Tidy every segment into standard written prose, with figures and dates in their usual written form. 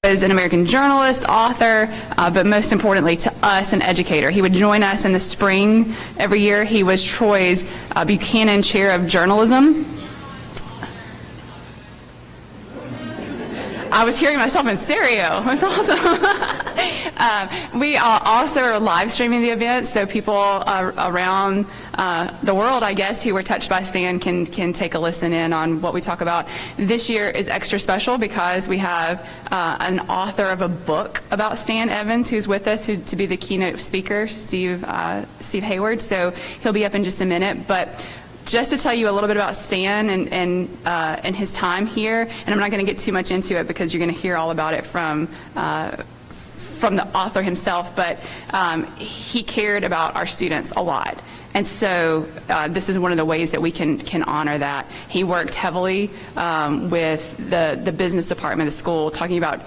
was an American journalist, author, but most importantly to us, an educator. He would join us in the spring every year. He was Troy's Buchanan Chair of Journalism. I was hearing myself in stereo. It was awesome. We also are live streaming the event, so people around the world, I guess, who were touched by Stan can take a listen in on what we talk about. This year is extra special because we have an author of a book about Stan Evans who's with us to be the keynote speaker, Steve Hayward. So he'll be up in just a minute, but just to tell you a little bit about Stan and his time here, and I'm not going to get too much into it because you're going to hear all about it from the author himself, but he cared about our students a lot. And so this is one of the ways that we can honor that. He worked heavily with the business department of the school, talking about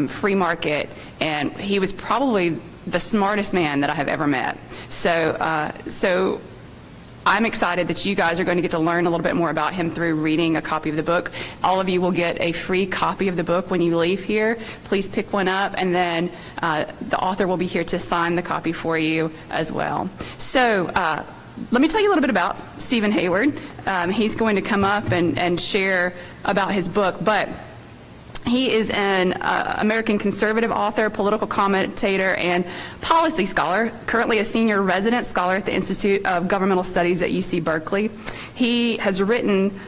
free market, and he was probably the smartest man that I have ever met. So I'm excited that you guys are going to get to learn a little bit more about him through reading a copy of the book. All of you will get a free copy of the book when you leave here. Please pick one up, and then the author will be here to sign the copy for you as well. So let me tell you a little bit about Stephen Hayward. He's going to come up and share about his book, but he is an American conservative author, political commentator, and policy scholar, currently a senior resident scholar at the Institute of Governmental Studies at UC Berkeley. He has written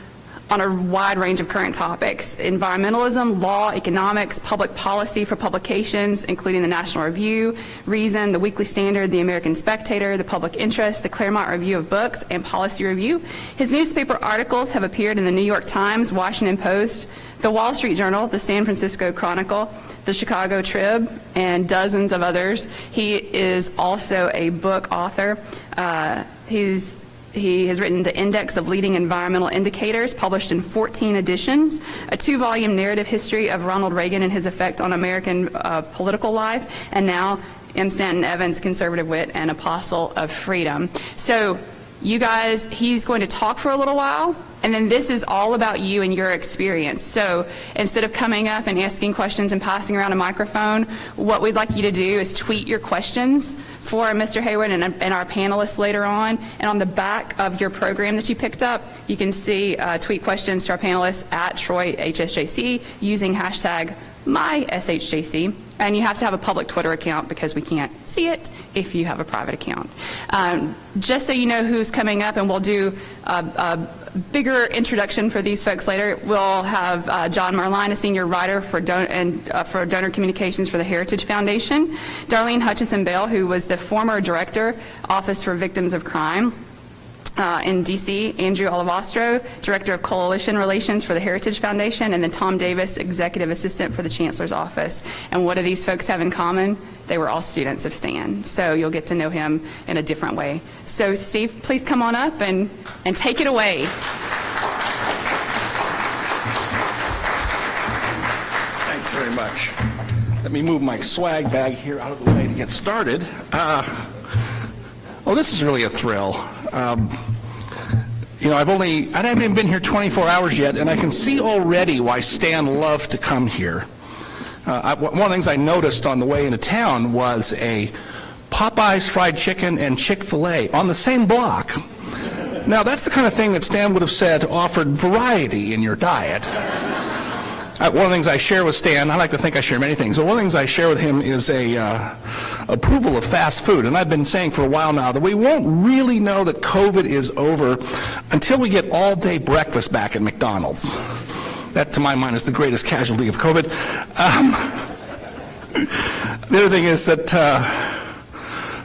on a wide range of current topics: environmentalism, law, economics, public policy for publications, including the National Review, Reason, the Weekly Standard, the American Spectator, the Public Interest, the Claremont Review of Books, and Policy Review. His newspaper articles have appeared in the New York Times, Washington Post, the Wall Street Journal, the San Francisco Chronicle, the Chicago Trib, and dozens of others. He is also a book author. He has written The Index of Leading Environmental Indicators, published in 14 editions, a 2-volume narrative history of Ronald Reagan and his effect on American political life, and now M. Stanton Evans, conservative wit and apostle of freedom. So you guys, he's going to talk for a little while, and then this is all about you and your experience. So instead of coming up and asking questions and passing around a microphone, what we'd like you to do is tweet your questions for Mr. Hayward and our panelists later on. And on the back of your program that you picked up, you can see tweet questions to our panelists at Troy HSJC using hashtag MySHJC. And you have to have a public Twitter account because we can't see it if you have a private account. Just so you know who's coming up, and we'll do a bigger introduction for these folks later. We'll have John Merlin, a senior writer for donor communications for the Heritage Foundation. Darlene Hutchison-Bale, who was the former director, Office for Victims of Crime in D.C., Andrew Alabastro, Director of Coalition Relations for the Heritage Foundation, and then Tom Davis, Executive Assistant for the Chancellor's Office. And what do these folks have in common? They were all students of Stan, so you'll get to know him in a different way. So Steve, please come on up and take it away. Thanks very much. Let me move my swag bag here out of the way to get started. Well, this is really a thrill. You know, I haven't even been here 24 hours yet, and I can see already why Stan loved to come here. One of the things I noticed on the way into town was a Popeye's fried chicken and Chick-fil-A on the same block. Now, that's the kind of thing that Stan would have said offered variety in your diet. One of the things I share with Stan, I like to think I share many things, but one of the things I share with him is approval of fast food. And I've been saying for a while now that we won't really know that COVID is over until we get all-day breakfast back at McDonald's. That, to my mind, is the greatest casualty of COVID. The other thing is that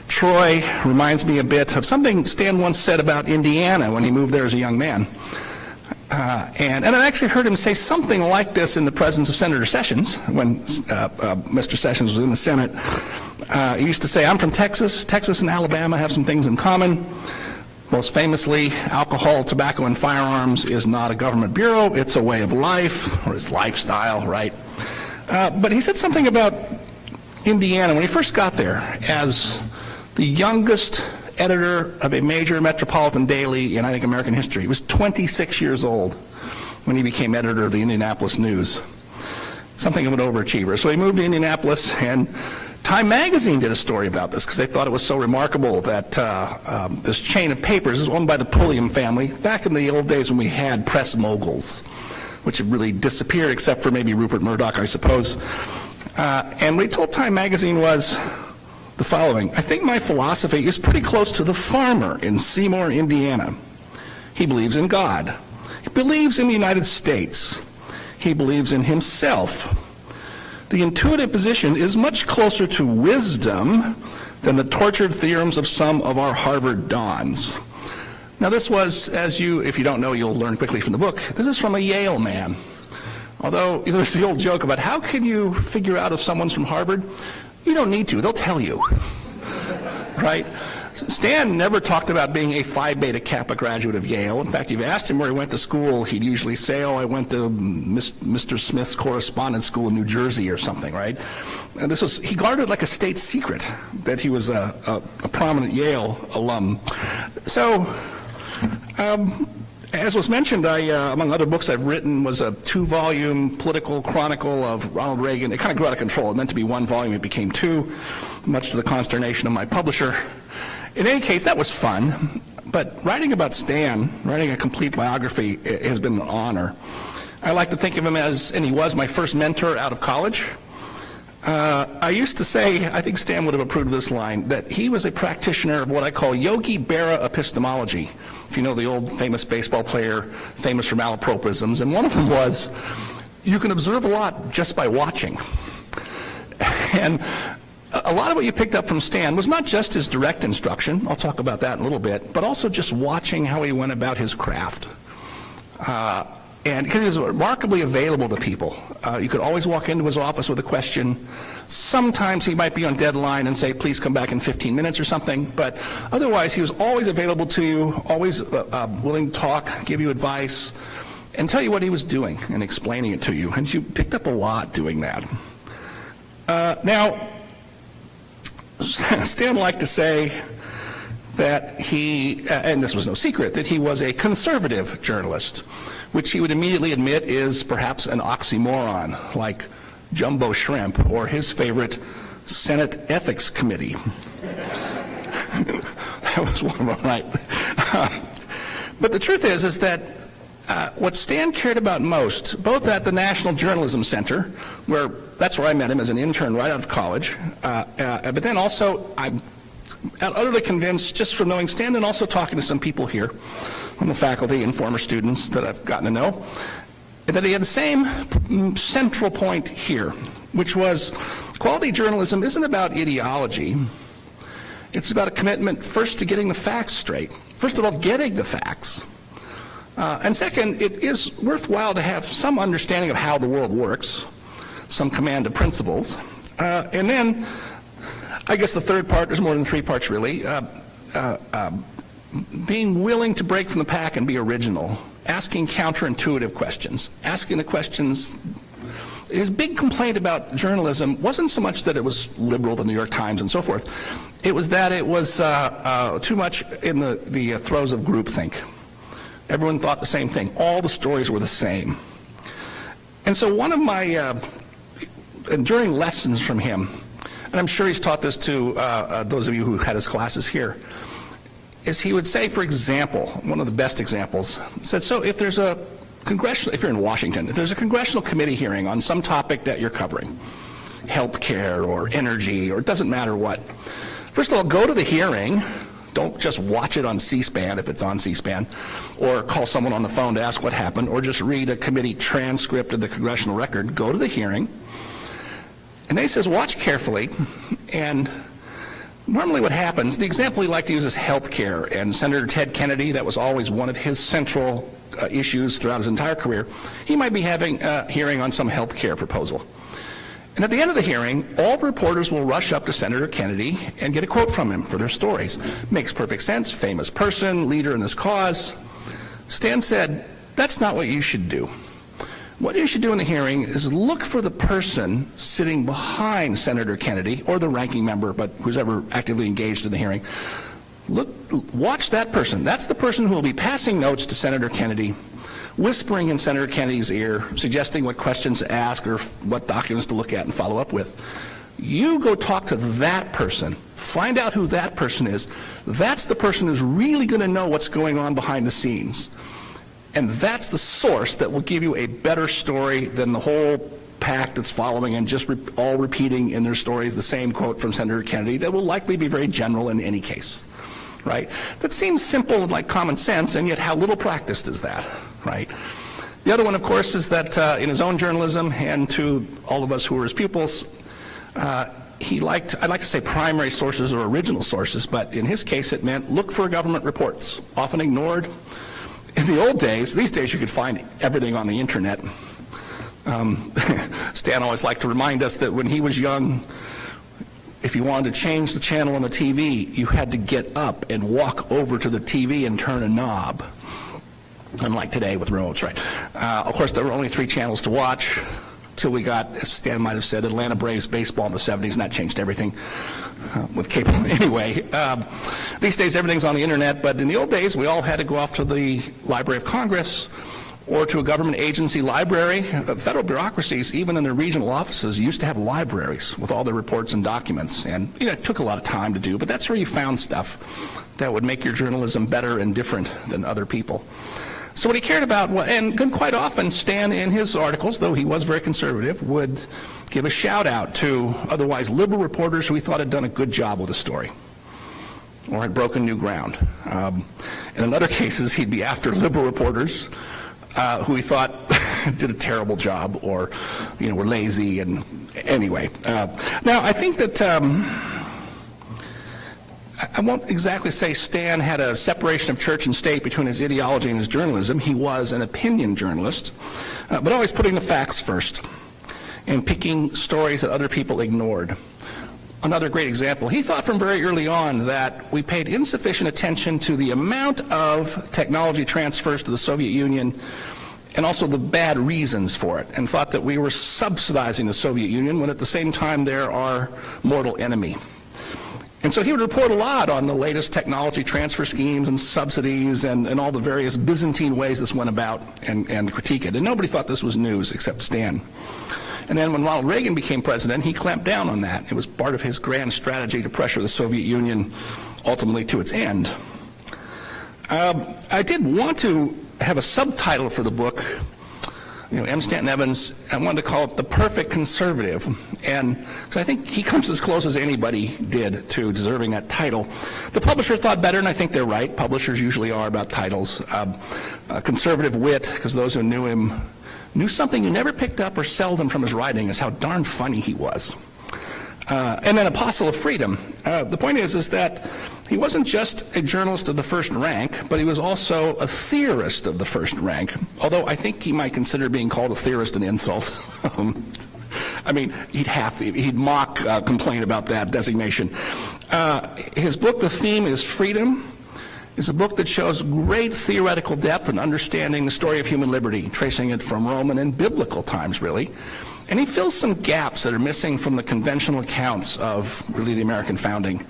Troy reminds me a bit of something Stan once said about Indiana when he moved there as a young man. And I actually heard him say something like this in the presence of Senator Sessions when Mr. Sessions was in the Senate. He used to say, "I'm from Texas. Texas and Alabama have some things in common. Most famously, alcohol, tobacco, and firearms is not a government bureau. It's a way of life," or his lifestyle, right? But he said something about Indiana when he first got there as the youngest editor of a major metropolitan daily in, I think, American history. He was 26 years old when he became editor of the Indianapolis News. something of an overachiever. So he moved to Indianapolis, and Time Magazine did a story about this because they thought it was so remarkable that this chain of papers is owned by the Pulliam family back in the old days when we had press moguls, which had really disappeared except for maybe Rupert Murdoch, I suppose. And what he told Time Magazine was the following: I think my philosophy is pretty close to the farmer in Seymour, Indiana. He believes in God. He believes in the United States. He believes in himself. The intuitive position is much closer to wisdom than the tortured theorems of some of our Harvard dons. Now this was, as you, if you don't know, you'll learn quickly from the book, this is from a Yale man. Although there's the old joke about how can you figure out if someone's from Harvard? You don't need to, they'll tell you, right? Stan never talked about being a Phi Beta Kappa graduate of Yale. In fact, if you asked him where he went to school, he'd usually say, oh, I went to Mr. Smith's correspondence school in New Jersey or something, right? And this was, he guarded like a state secret that he was a prominent Yale alum. So, as was mentioned, among other books I've written was a 2-volume political chronicle of Ronald Reagan. It kind of grew out of control. It meant to be 1 volume. It became 2, much to the consternation of my publisher. In any case, that was fun, but writing about Stan, writing a complete biography, has been an honor. I like to think of him as, and he was my first mentor out of college. I used to say, I think Stan would have approved of this line, that he was a practitioner of what I call Yogi Berra epistemology. If you know the old famous baseball player, famous for malapropisms, and one of them was, you can observe a lot just by watching. And a lot of what you picked up from Stan was not just his direct instruction, I'll talk about that in a little bit, but also just watching how he went about his craft. And because he was remarkably available to people. You could always walk into his office with a question. Sometimes he might be on deadline and say, please come back in 15 minutes or something, but otherwise he was always available to you, always willing to talk, give you advice, and tell you what he was doing and explaining it to you. And you picked up a lot doing that. Now, Stan liked to say that he, and this was no secret, that he was a conservative journalist, which he would immediately admit is perhaps an oxymoron, like jumbo shrimp or his favorite Senate Ethics Committee. That was one of them, right? But the truth is that what Stan cared about most, both at the National Journalism Center, where that's where I met him as an intern right out of college, but then also I'm utterly convinced just from knowing Stan and also talking to some people here on the faculty and former students that I've gotten to know, that he had the same central point here, which was quality journalism isn't about ideology. It's about a commitment first to getting the facts straight. First of all, getting the facts. And second, it is worthwhile to have some understanding of how the world works, some command of principles. And then, I guess the third part, there's more than 3 parts really, being willing to break from the pack and be original, asking counterintuitive questions, asking the questions. His big complaint about journalism wasn't so much that it was liberal, the New York Times and so forth. It was that it was too much in the throes of groupthink. Everyone thought the same thing. All the stories were the same. And so one of my enduring lessons from him, and I'm sure he's taught this to those of you who had his classes here, is he would say, for example, one of the best examples, said, so if there's a congressional, if you're in Washington, if there's a congressional committee hearing on some topic that you're covering, health care or energy or it doesn't matter what, first of all, go to the hearing. Don't just watch it on C-SPAN if it's on C-SPAN, or call someone on the phone to ask what happened, or just read a committee transcript of the congressional record. Go to the hearing. And then he says, watch carefully, and normally what happens, the example he liked to use is health care, and Senator Ted Kennedy, that was always one of his central issues throughout his entire career. He might be having a hearing on some health care proposal. And at the end of the hearing, all reporters will rush up to Senator Kennedy and get a quote from him for their stories. Makes perfect sense, famous person, leader in this cause. Stan said, that's not what you should do. What you should do in the hearing is look for the person sitting behind Senator Kennedy, or the ranking member, but who's ever actively engaged in the hearing. Watch that person. That's the person who will be passing notes to Senator Kennedy whispering in Senator Kennedy's ear, suggesting what questions to ask or what documents to look at and follow up with. You go talk to that person, find out who that person is. That's the person who's really going to know what's going on behind the scenes. And that's the source that will give you a better story than the whole pack that's following and just all repeating in their stories the same quote from Senator Kennedy that will likely be very general in any case, right? That seems simple and like common sense, and yet how little practiced is that, right? The other one, of course, is that in his own journalism and to all of us who were his pupils, I'd like to say primary sources or original sources, but in his case it meant look for government reports, often ignored. In the old days, these days you could find everything on the internet. Stan always liked to remind us that when he was young, if you wanted to change the channel on the TV, you had to get up and walk over to the TV and turn a knob. Unlike today with remotes, right? Of course, there were only 3 channels to watch till we got, as Stan might have said, Atlanta Braves baseball in the 70s, and that changed everything with cable. Anyway, these days everything's on the internet, but in the old days we all had to go off to the Library of Congress or to a government agency library. Federal bureaucracies, even in their regional offices, used to have libraries with all their reports and documents, and it took a lot of time to do, but that's where you found stuff that would make your journalism better and different than other people. So what he cared about, and quite often Stan in his articles, though he was very conservative, would give a shout out to otherwise liberal reporters who he thought had done a good job with the story or had broken new ground. And in other cases, he'd be after liberal reporters who he thought did a terrible job or, were lazy. And anyway, now I think that I won't exactly say Stan had a separation of church and state between his ideology and his journalism. He was an opinion journalist, but always putting the facts first and picking stories that other people ignored. Another great example, he thought from very early on that we paid insufficient attention to the amount of technology transfers to the Soviet Union and also the bad reasons for it, and thought that we were subsidizing the Soviet Union when at the same time they're our mortal enemy. And so he would report a lot on the latest technology transfer schemes and subsidies and all the various Byzantine ways this went about and critique it. And nobody thought this was news except Stan. And then when Ronald Reagan became president, he clamped down on that. It was part of his grand strategy to pressure the Soviet Union ultimately to its end. I did want to have a subtitle for the book. M. Stanton Evans, I wanted to call it The Perfect Conservative, and so I think he comes as close as anybody did to deserving that title. The publisher thought better, and I think they're right. Publishers usually are about titles. Conservative wit, because those who knew him knew something you never picked up or seldom from his writing is how darn funny he was. And then Apostle of Freedom. The point is that he wasn't just a journalist of the first rank, but he was also a theorist of the first rank, although I think he might consider being called a theorist an insult. I mean, he'd mock complain about that designation. His book, The Theme is Freedom, is a book that shows great theoretical depth in understanding the story of human liberty, tracing it from Roman and biblical times, really. And he fills some gaps that are missing from the conventional accounts of really the American founding,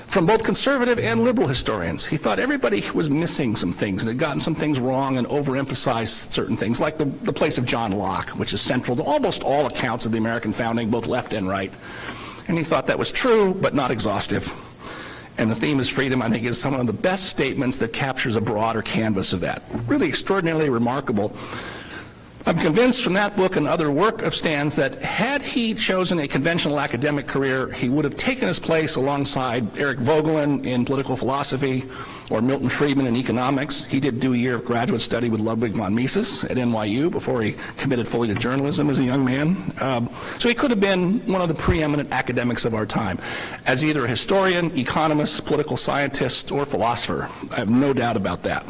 from both conservative and liberal historians. He thought everybody was missing some things and had gotten some things wrong and overemphasized certain things, like the place of John Locke, which is central to almost all accounts of the American founding, both left and right. And he thought that was true, but not exhaustive. And The Theme is Freedom, I think, is some of the best statements that captures a broader canvas of that. Really extraordinarily remarkable. I'm convinced from that book and other work of Stan's that had he chosen a conventional academic career, he would have taken his place alongside Eric Vogelin in political philosophy or Milton Friedman in economics. He did do a year of graduate study with Ludwig von Mises at NYU before he committed fully to journalism as a young man. So he could have been one of the preeminent academics of our time as either a historian, economist, political scientist, or philosopher. I have no doubt about that.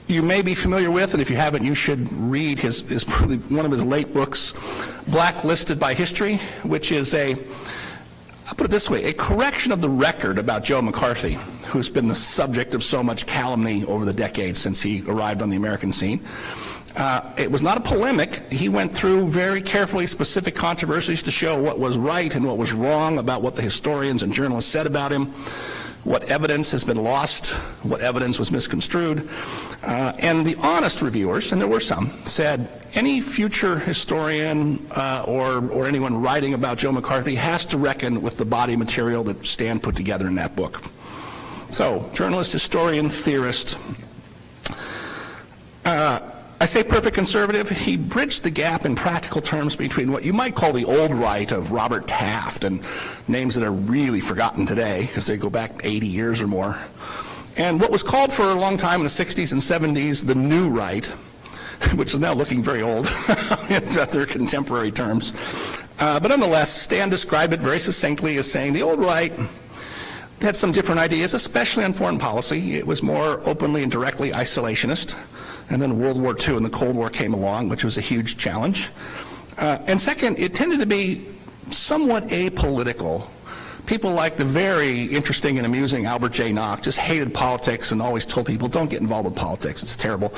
You may be familiar with, and if you haven't, you should read one of his late books, Blacklisted by History, which is I'll put it this way, a correction of the record about Joe McCarthy, who's been the subject of so much calumny over the decades since he arrived on the American scene. It was not a polemic. He went through very carefully specific controversies to show what was right and what was wrong about what the historians and journalists said about him. what evidence has been lost, what evidence was misconstrued. And the honest reviewers, and there were some, said any future historian or anyone writing about Joe McCarthy has to reckon with the body material that Stan put together in that book. So, journalist, historian, theorist. I say perfect conservative. He bridged the gap in practical terms between what you might call the old right of Robert Taft and names that are really forgotten today because they go back 80 years or more, and what was called for a long time in the 60s and 70s the new right, which is now looking very old in their contemporary terms. But nonetheless, Stan described it very succinctly as saying the old right had some different ideas, especially on foreign policy. It was more openly and directly isolationist. And then World War II and the Cold War came along, which was a huge challenge. And second, it tended to be somewhat apolitical. People like the very interesting and amusing Albert J. Nock just hated politics and always told people, don't get involved with politics, it's terrible.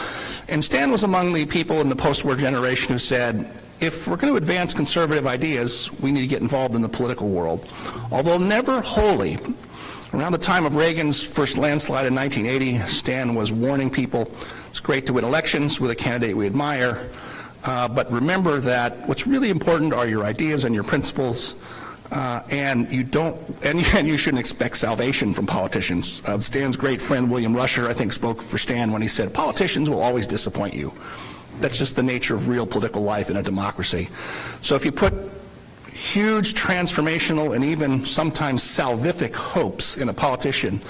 And Stan was among the people in the post-war generation who said, if we're going to advance conservative ideas, we need to get involved in the political world. Although never wholly. Around the time of Reagan's first landslide in 1980, Stan was warning people, it's great to win elections with a candidate we admire, but remember that what's really important are your ideas and your principles, and you shouldn't expect salvation from politicians. Stan's great friend William Rusher, I think, spoke for Stan when he said, politicians will always disappoint you. That's just the nature of real political life in a democracy. So if you put huge transformational and even sometimes salvific hopes in a politician,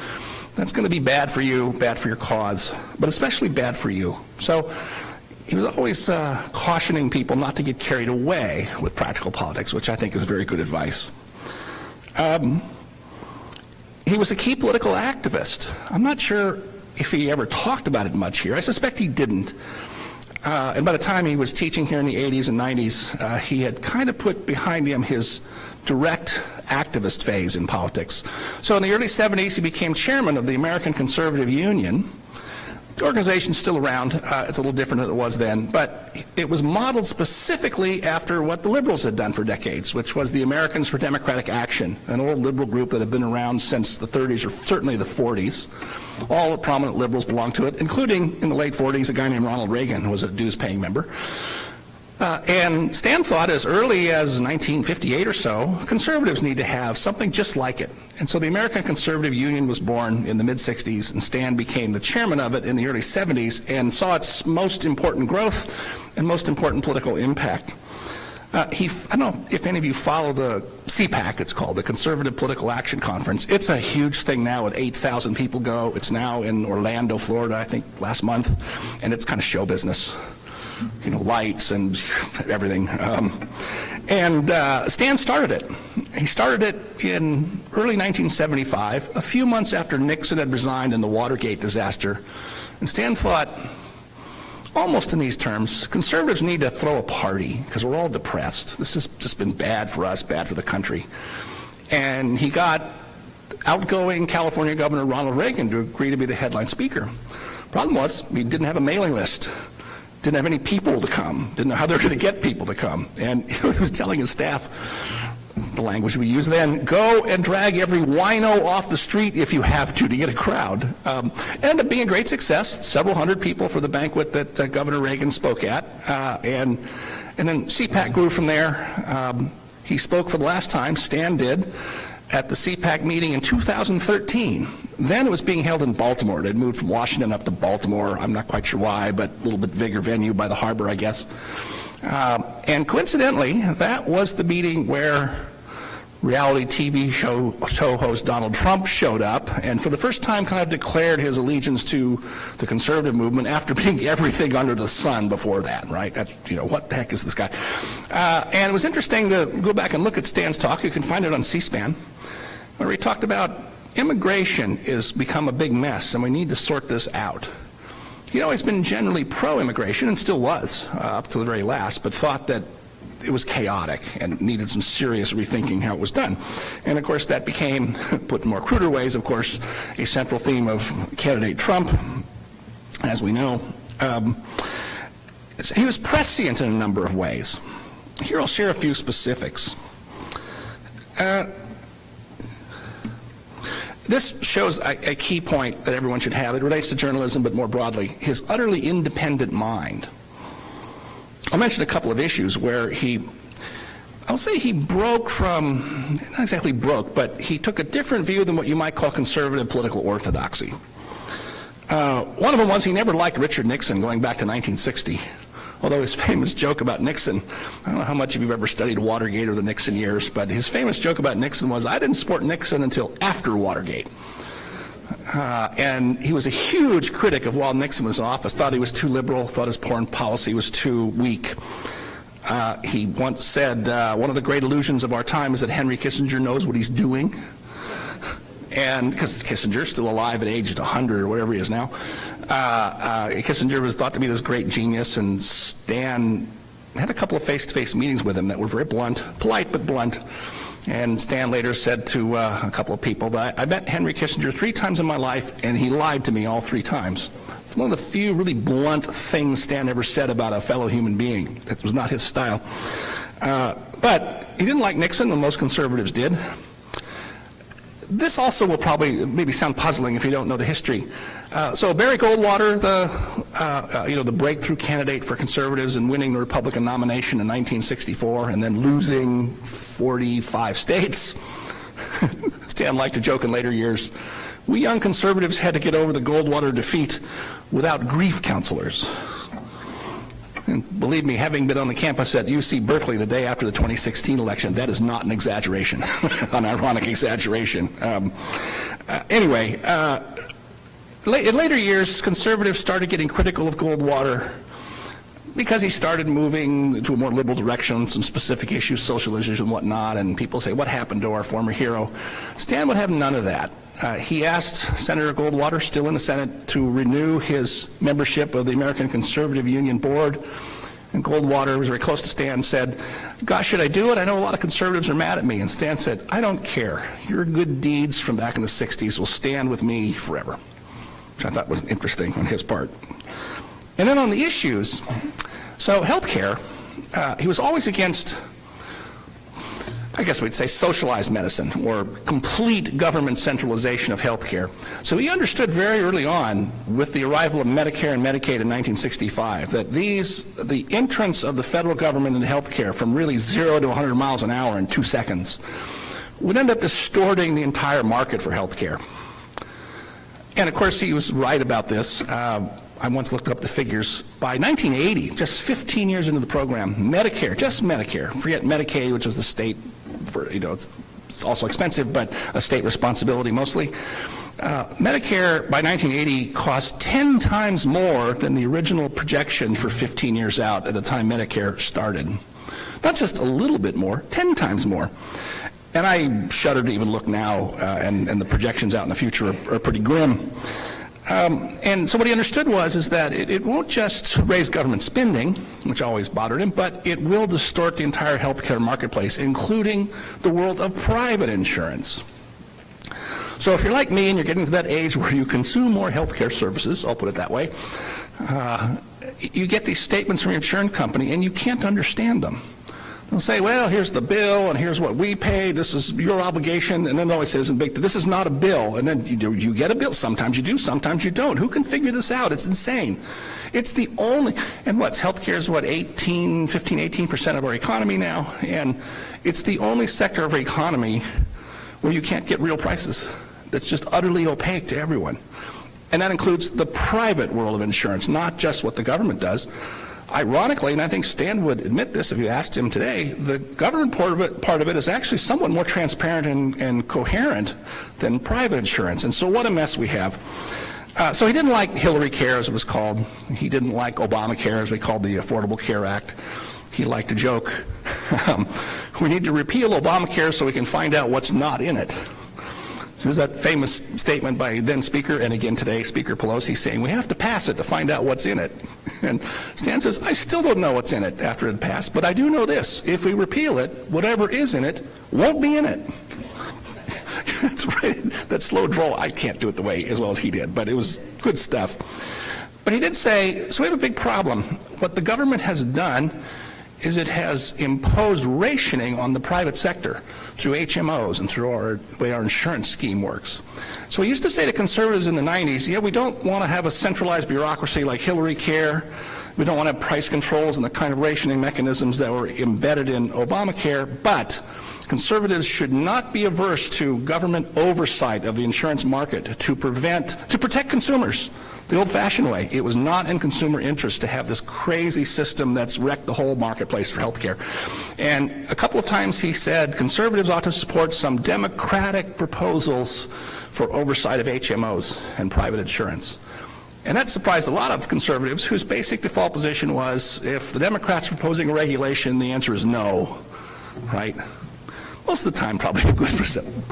that's going to be bad for you, bad for your cause, but especially bad for you. So he was always cautioning people not to get carried away with practical politics, which I think is very good advice. He was a key political activist. I'm not sure if he ever talked about it much here. I suspect he didn't. And by the time he was teaching here in the 80s and 90s, he had kind of put behind him his direct activist phase in politics. So in the early 70s, he became chairman of the American Conservative Union. The organization's still around. It's a little different than it was then, but it was modeled specifically after what the liberals had done for decades, which was the Americans for Democratic Action, an old liberal group that had been around since the 30s or certainly the 40s. All the prominent liberals belonged to it, including in the late 40s a guy named Ronald Reagan, who was a dues-paying member. And Stan thought as early as 1958 or so, conservatives need to have something just like it. And so the American Conservative Union was born in the mid-60s, and Stan became the chairman of it in the early 70s and saw its most important growth and most important political impact. I don't know if any of you follow the CPAC, it's called, the Conservative Political Action Conference. It's a huge thing now with 8,000 people go. It's now in Orlando, Florida, I think last month, and it's kind of show business. You know, lights and everything. Stan started it. He started it in early 1975, a few months after Nixon had resigned in the Watergate disaster. And Stan thought, almost in these terms, conservatives need to throw a party because we're all depressed. This has just been bad for us, bad for the country. And he got outgoing California Governor Ronald Reagan to agree to be the headline speaker. Problem was, we didn't have a mailing list. Didn't have any people to come, didn't know how they were going to get people to come. And he was telling his staff, the language we used then, go and drag every wino off the street if you have to get a crowd. Ended up being a great success, several hundred people for the banquet that Governor Reagan spoke at. And then CPAC grew from there. He spoke for the last time, Stan did, at the CPAC meeting in 2013. Then it was being held in Baltimore. It had moved from Washington up to Baltimore. I'm not quite sure why, but a little bit bigger venue by the harbor, I guess. And coincidentally, that was the meeting where reality TV show host Donald Trump showed up and for the first time kind of declared his allegiance to the conservative movement after being everything under the sun before that, right? That, you know, what the heck is this guy? And it was interesting to go back and look at Stan's talk. You can find it on C-SPAN, where he talked about immigration has become a big mess and we need to sort this out. He'd always been generally pro-immigration and still was up to the very last, but thought that it was chaotic and needed some serious rethinking how it was done. And of course that became, put in more cruder ways, of course, a central theme of candidate Trump, as we know. He was prescient in a number of ways. Here I'll share a few This shows a key point that everyone should have. It relates to journalism, but more broadly, his utterly independent mind. I'll mention a couple of issues where I'll say he broke from, not exactly broke, but he took a different view than what you might call conservative political orthodoxy. One of them was he never liked Richard Nixon going back to 1960. Although his famous joke about Nixon, I don't know how much of you've ever studied Watergate or the Nixon years, but his famous joke about Nixon was, I didn't support Nixon until after Watergate. And he was a huge critic of while Nixon was in office, thought he was too liberal, thought his foreign policy was too weak. He once said, one of the great illusions of our time is that Henry Kissinger knows what he's doing. And because Kissinger's still alive at age 100 or whatever he is now, Kissinger was thought to be this great genius, and Stan had a couple of face-to-face meetings with him that were very blunt, polite but blunt. And Stan later said to a couple of people that I met Henry Kissinger 3 times in my life, and he lied to me all 3 times. It's one of the few really blunt things Stan ever said about a fellow human being. That was not his style. But he didn't like Nixon, when most conservatives did. This also will probably maybe sound puzzling if you don't know the history. So Barry Goldwater, the breakthrough candidate for conservatives and winning the Republican nomination in 1964 and then losing 45 states. Stan liked to joke in later years, we young conservatives had to get over the Goldwater defeat without grief counselors. And believe me, having been on the campus at UC Berkeley the day after the 2016 election, that is not an exaggeration, an ironic exaggeration. Anyway, in later years, conservatives started getting critical of Goldwater because he started moving to a more liberal direction on some specific issues, social issues and whatnot, and people say, what happened to our former hero? Stan would have none of that. He asked Senator Goldwater, still in the Senate, to renew his membership of the American Conservative Union Board. And Goldwater was very close to Stan and said, gosh, should I do it? I know a lot of conservatives are mad at me. And Stan said, I don't care. Your good deeds from back in the 60s will stand with me forever, which I thought was interesting on his part. And then on the issues, so health care, he was always against, I guess we'd say, socialized medicine or complete government centralization of health care. So he understood very early on, with the arrival of Medicare and Medicaid in 1965, that the entrance of the federal government into health care from really 0 to 100 miles an hour in 2 seconds would end up distorting the entire market for health care. And of course, he was right about this. I once looked up the figures. By 1980, just 15 years into the program, Medicare, just Medicare, forget Medicaid, which was the state, it's also expensive, but a state responsibility mostly. Medicare, by 1980, cost 10 times more than the original projection for 15 years out at the time Medicare started. Not just a little bit more, 10 times more. And I shudder to even look now, and the projections out in the future are pretty grim. And so what he understood is that it won't just raise government spending, which always bothered him, but it will distort the entire healthcare marketplace, including the world of private insurance. So if you're like me and you're getting to that age where you consume more healthcare services, I'll put it that way, you get these statements from your insurance company and you can't understand them. They'll say, well, here's the bill, and here's what we pay, this is your obligation, and then they always say, this is not a bill, and then you get a bill. Sometimes you do, sometimes you don't. Who can figure this out? It's insane. It's the only, and healthcare is 18% of our economy now, and it's the only sector of our economy where you can't get real prices. That's just utterly opaque to everyone. And that includes the private world of insurance, not just what the government does. Ironically, and I think Stan would admit this if you asked him today, the government part of it is actually somewhat more transparent and coherent than private insurance. And so what a mess we have. So he didn't like Hillary Care, as it was called. He didn't like Obamacare, as we called the Affordable Care Act. He liked to joke, we need to repeal Obamacare so we can find out what's not in it. There's that famous statement by then Speaker, and again today, Speaker Pelosi, saying, we have to pass it to find out what's in it. And Stan says, I still don't know what's in it after it passed, but I do know this. If we repeal it, whatever is in it won't be in it. That's right. That slow drawl, I can't do it the way as well as he did, but it was good stuff. But he did say, so we have a big problem. What the government has done is it has imposed rationing on the private sector through HMOs and through the way our insurance scheme works. So we used to say to conservatives in the 90s, yeah, we don't want to have a centralized bureaucracy like Hillary Care. We don't want to have price controls and the kind of rationing mechanisms that were embedded in Obamacare, but conservatives should not be averse to government oversight of the insurance market to protect consumers the old-fashioned way. It was not in consumer interest to have this crazy system that's wrecked the whole marketplace for health care. And a couple of times he said conservatives ought to support some democratic proposals for oversight of HMOs and private insurance. And that surprised a lot of conservatives whose basic default position was if the Democrats are proposing a regulation, the answer is no, right? Most of the time, probably a good,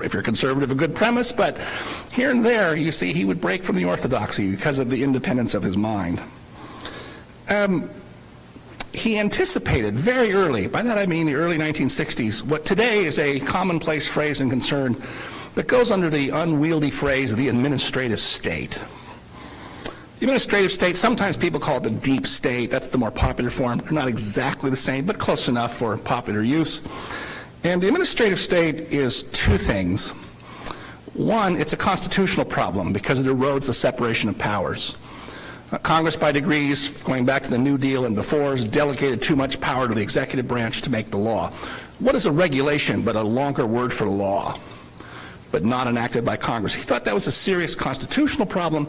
if you're conservative, a good premise, but here and there, you see, he would break from the orthodoxy because of the independence of his mind. He anticipated very early, by that I mean the early 1960s, what today is a commonplace phrase and concern that goes under the unwieldy phrase, the administrative state. The administrative state, sometimes people call it the deep state. That's the more popular form. They're not exactly the same, but close enough for popular use. And the administrative state is two things. One, it's a constitutional problem because it erodes the separation of powers. Congress, by degrees, going back to the New Deal and before, has delegated too much power to the executive branch to make the law. What is a regulation but a longer word for law, but not enacted by Congress? He thought that was a serious constitutional problem.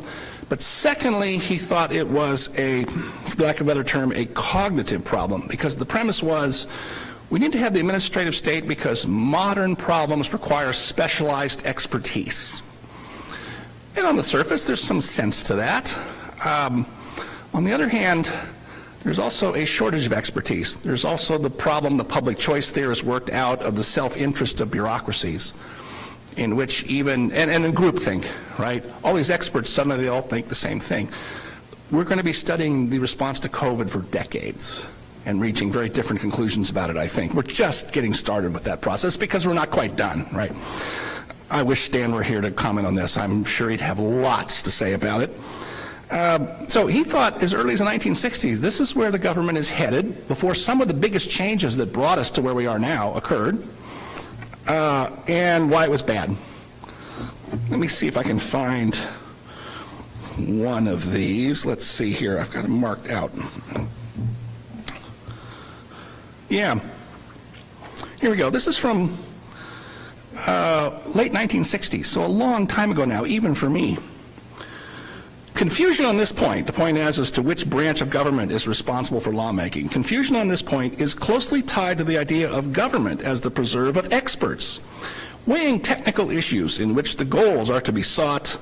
But secondly, he thought it was for lack of a better term, a cognitive problem, because the premise was we need to have the administrative state because modern problems require specialized expertise. And on the surface, there's some sense to that. On the other hand, there's also a shortage of expertise. There's also the problem the public choice theorists worked out of the self-interest of bureaucracies, in which even, and in groupthink, right? All these experts, suddenly they all think the same thing. We're going to be studying the response to COVID for decades and reaching very different conclusions about it, I think. We're just getting started with that process because we're not quite done, right? I wish Stan were here to comment on this. I'm sure he'd have lots to say about it. So he thought as early as the 1960s, this is where the government is headed before some of the biggest changes that brought us to where we are now occurred, and why it was bad. Let me see if I can find one of these. Let's see here. I've got it marked out. Yeah. Here we go. This is from late 1960s, so a long time ago now, even for me. Confusion on this point, the point as to which branch of government is responsible for lawmaking, confusion on this point is closely tied to the idea of government as the preserve of experts, weighing technical issues in which the goals to be sought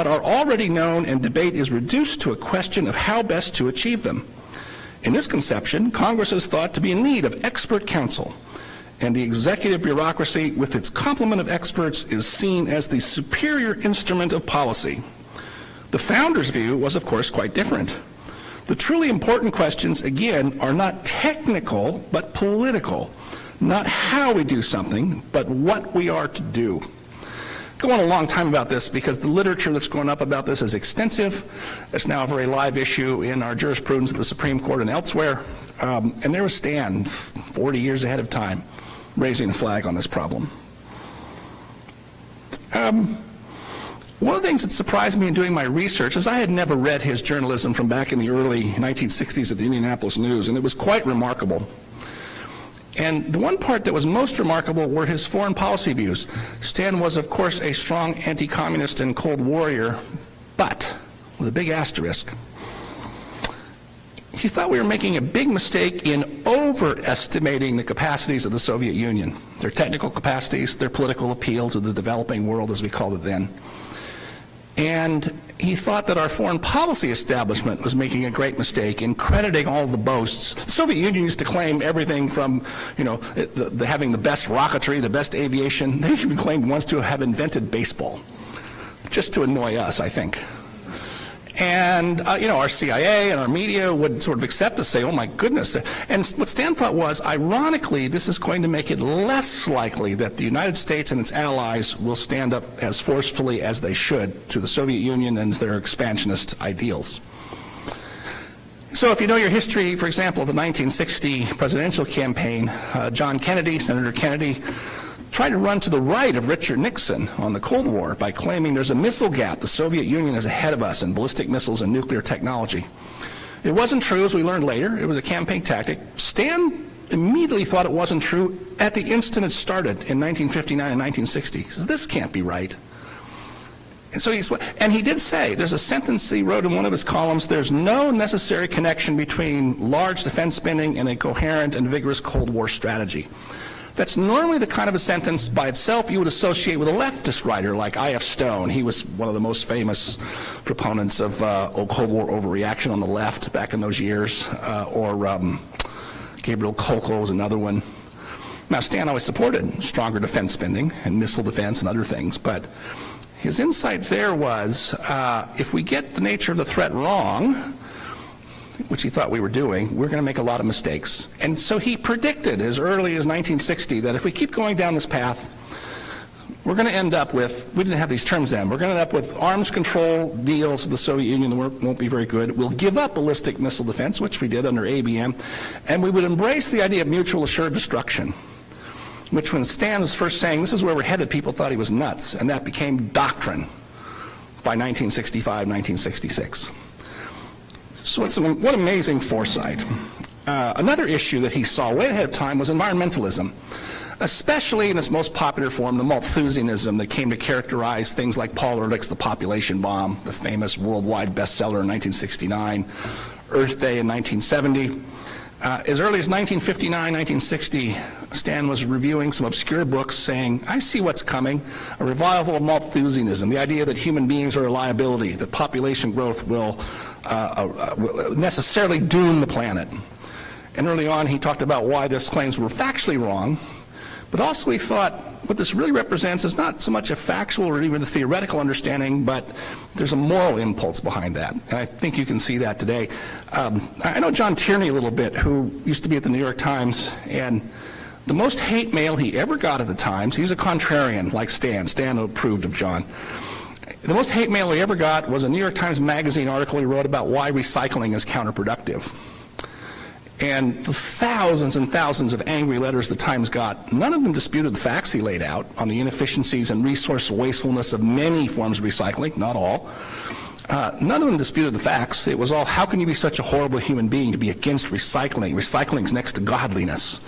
are already known, and debate is reduced to a question of how best to achieve them. In this conception, Congress is thought to be in need of expert counsel, and the executive bureaucracy, with its complement of experts, is seen as the superior instrument of policy. The founders' view was, of course, quite different. The truly important questions, again, are not technical, but political. Not how we do something, but what we are to do. Go on a long time about this because the literature that's going up about this is extensive. It's now a very live issue in our jurisprudence at the Supreme Court and elsewhere. And there was Stan, 40 years ahead of time, raising a flag on this problem. One of the things that surprised me in doing my research is I had never read his journalism from back in the early 1960s at the Indianapolis News, and it was quite remarkable. And the one part that was most remarkable were his foreign policy views. Stan was, of course, a strong anti-communist and Cold Warrior, but with a big asterisk. He thought we were making a big mistake in overestimating the capacities of the Soviet Union, their technical capacities, their political appeal to the developing world, as we called it then. And he thought that our foreign policy establishment was making a great mistake in crediting all of the boasts. The Soviet Union used to claim everything from, having the best rocketry, the best aviation. They even claimed once to have invented baseball, just to annoy us, I think. And, our CIA and our media would sort of accept this, say, oh my goodness. And what Stan thought was, ironically, this is going to make it less likely that the United States and its allies will stand up as forcefully as they should to the Soviet Union and their expansionist ideals. So if you know your history, for example, of the 1960 presidential campaign, John Kennedy, Senator Kennedy, tried to run to the right of Richard Nixon on the Cold War by claiming there's a missile gap. The Soviet Union is ahead of us in ballistic missiles and nuclear technology. It wasn't true, as we learned later. It was a campaign tactic. Stan immediately thought it wasn't true at the instant it started in 1959 and 1960. He says, this can't be right. And so he did say, there's a sentence he wrote in one of his columns, there's no necessary connection between large defense spending and a coherent and vigorous Cold War strategy. That's normally the kind of a sentence by itself you would associate with a leftist writer like I.F. Stone. He was one of the most famous proponents of Cold War overreaction on the left back in those years, or Gabriel Kolko was another one. Now, Stan always supported stronger defense spending and missile defense and other things, but his insight there was, if we get the nature of the threat wrong, which he thought we were doing, we're going to make a lot of mistakes. And so he predicted as early as 1960 that if we keep going down this path, we're going to end up with, we didn't have these terms then, we're going to end up with arms control deals with the Soviet Union that won't be very good. We'll give up ballistic missile defense, which we did under ABM, and we would embrace the idea of mutual assured destruction, which when Stan was first saying, this is where we're headed, people thought he was nuts, and that became doctrine by 1965, 1966. So what amazing foresight. Another issue that he saw way ahead of time was environmentalism, especially in its most popular form, the Malthusianism that came to characterize things like Paul Ehrlich's The Population Bomb, the famous worldwide bestseller in 1969, Earth Day in 1970. As early as 1959, 1960, Stan was reviewing some obscure books saying, I see what's coming, a revival of Malthusianism, the idea that human beings are a liability, that population growth will necessarily doom the planet. And early on, he talked about why these claims were factually wrong, but also he thought what this really represents is not so much a factual or even a theoretical understanding, but there's a moral impulse behind that. And I think you can see that today. I know John Tierney a little bit, who used to be at the New York Times, and the most hate mail he ever got at the Times, he was a contrarian like Stan. Stan approved of John. The most hate mail he ever got was a New York Times Magazine article he wrote about why recycling is counterproductive. And the thousands and thousands of angry letters the Times got, none of them disputed the facts he laid out on the inefficiencies and resource wastefulness of many forms of recycling, not all. None of them disputed the facts. It was all, how can you be such a horrible human being to be against recycling? Recycling's next to godliness.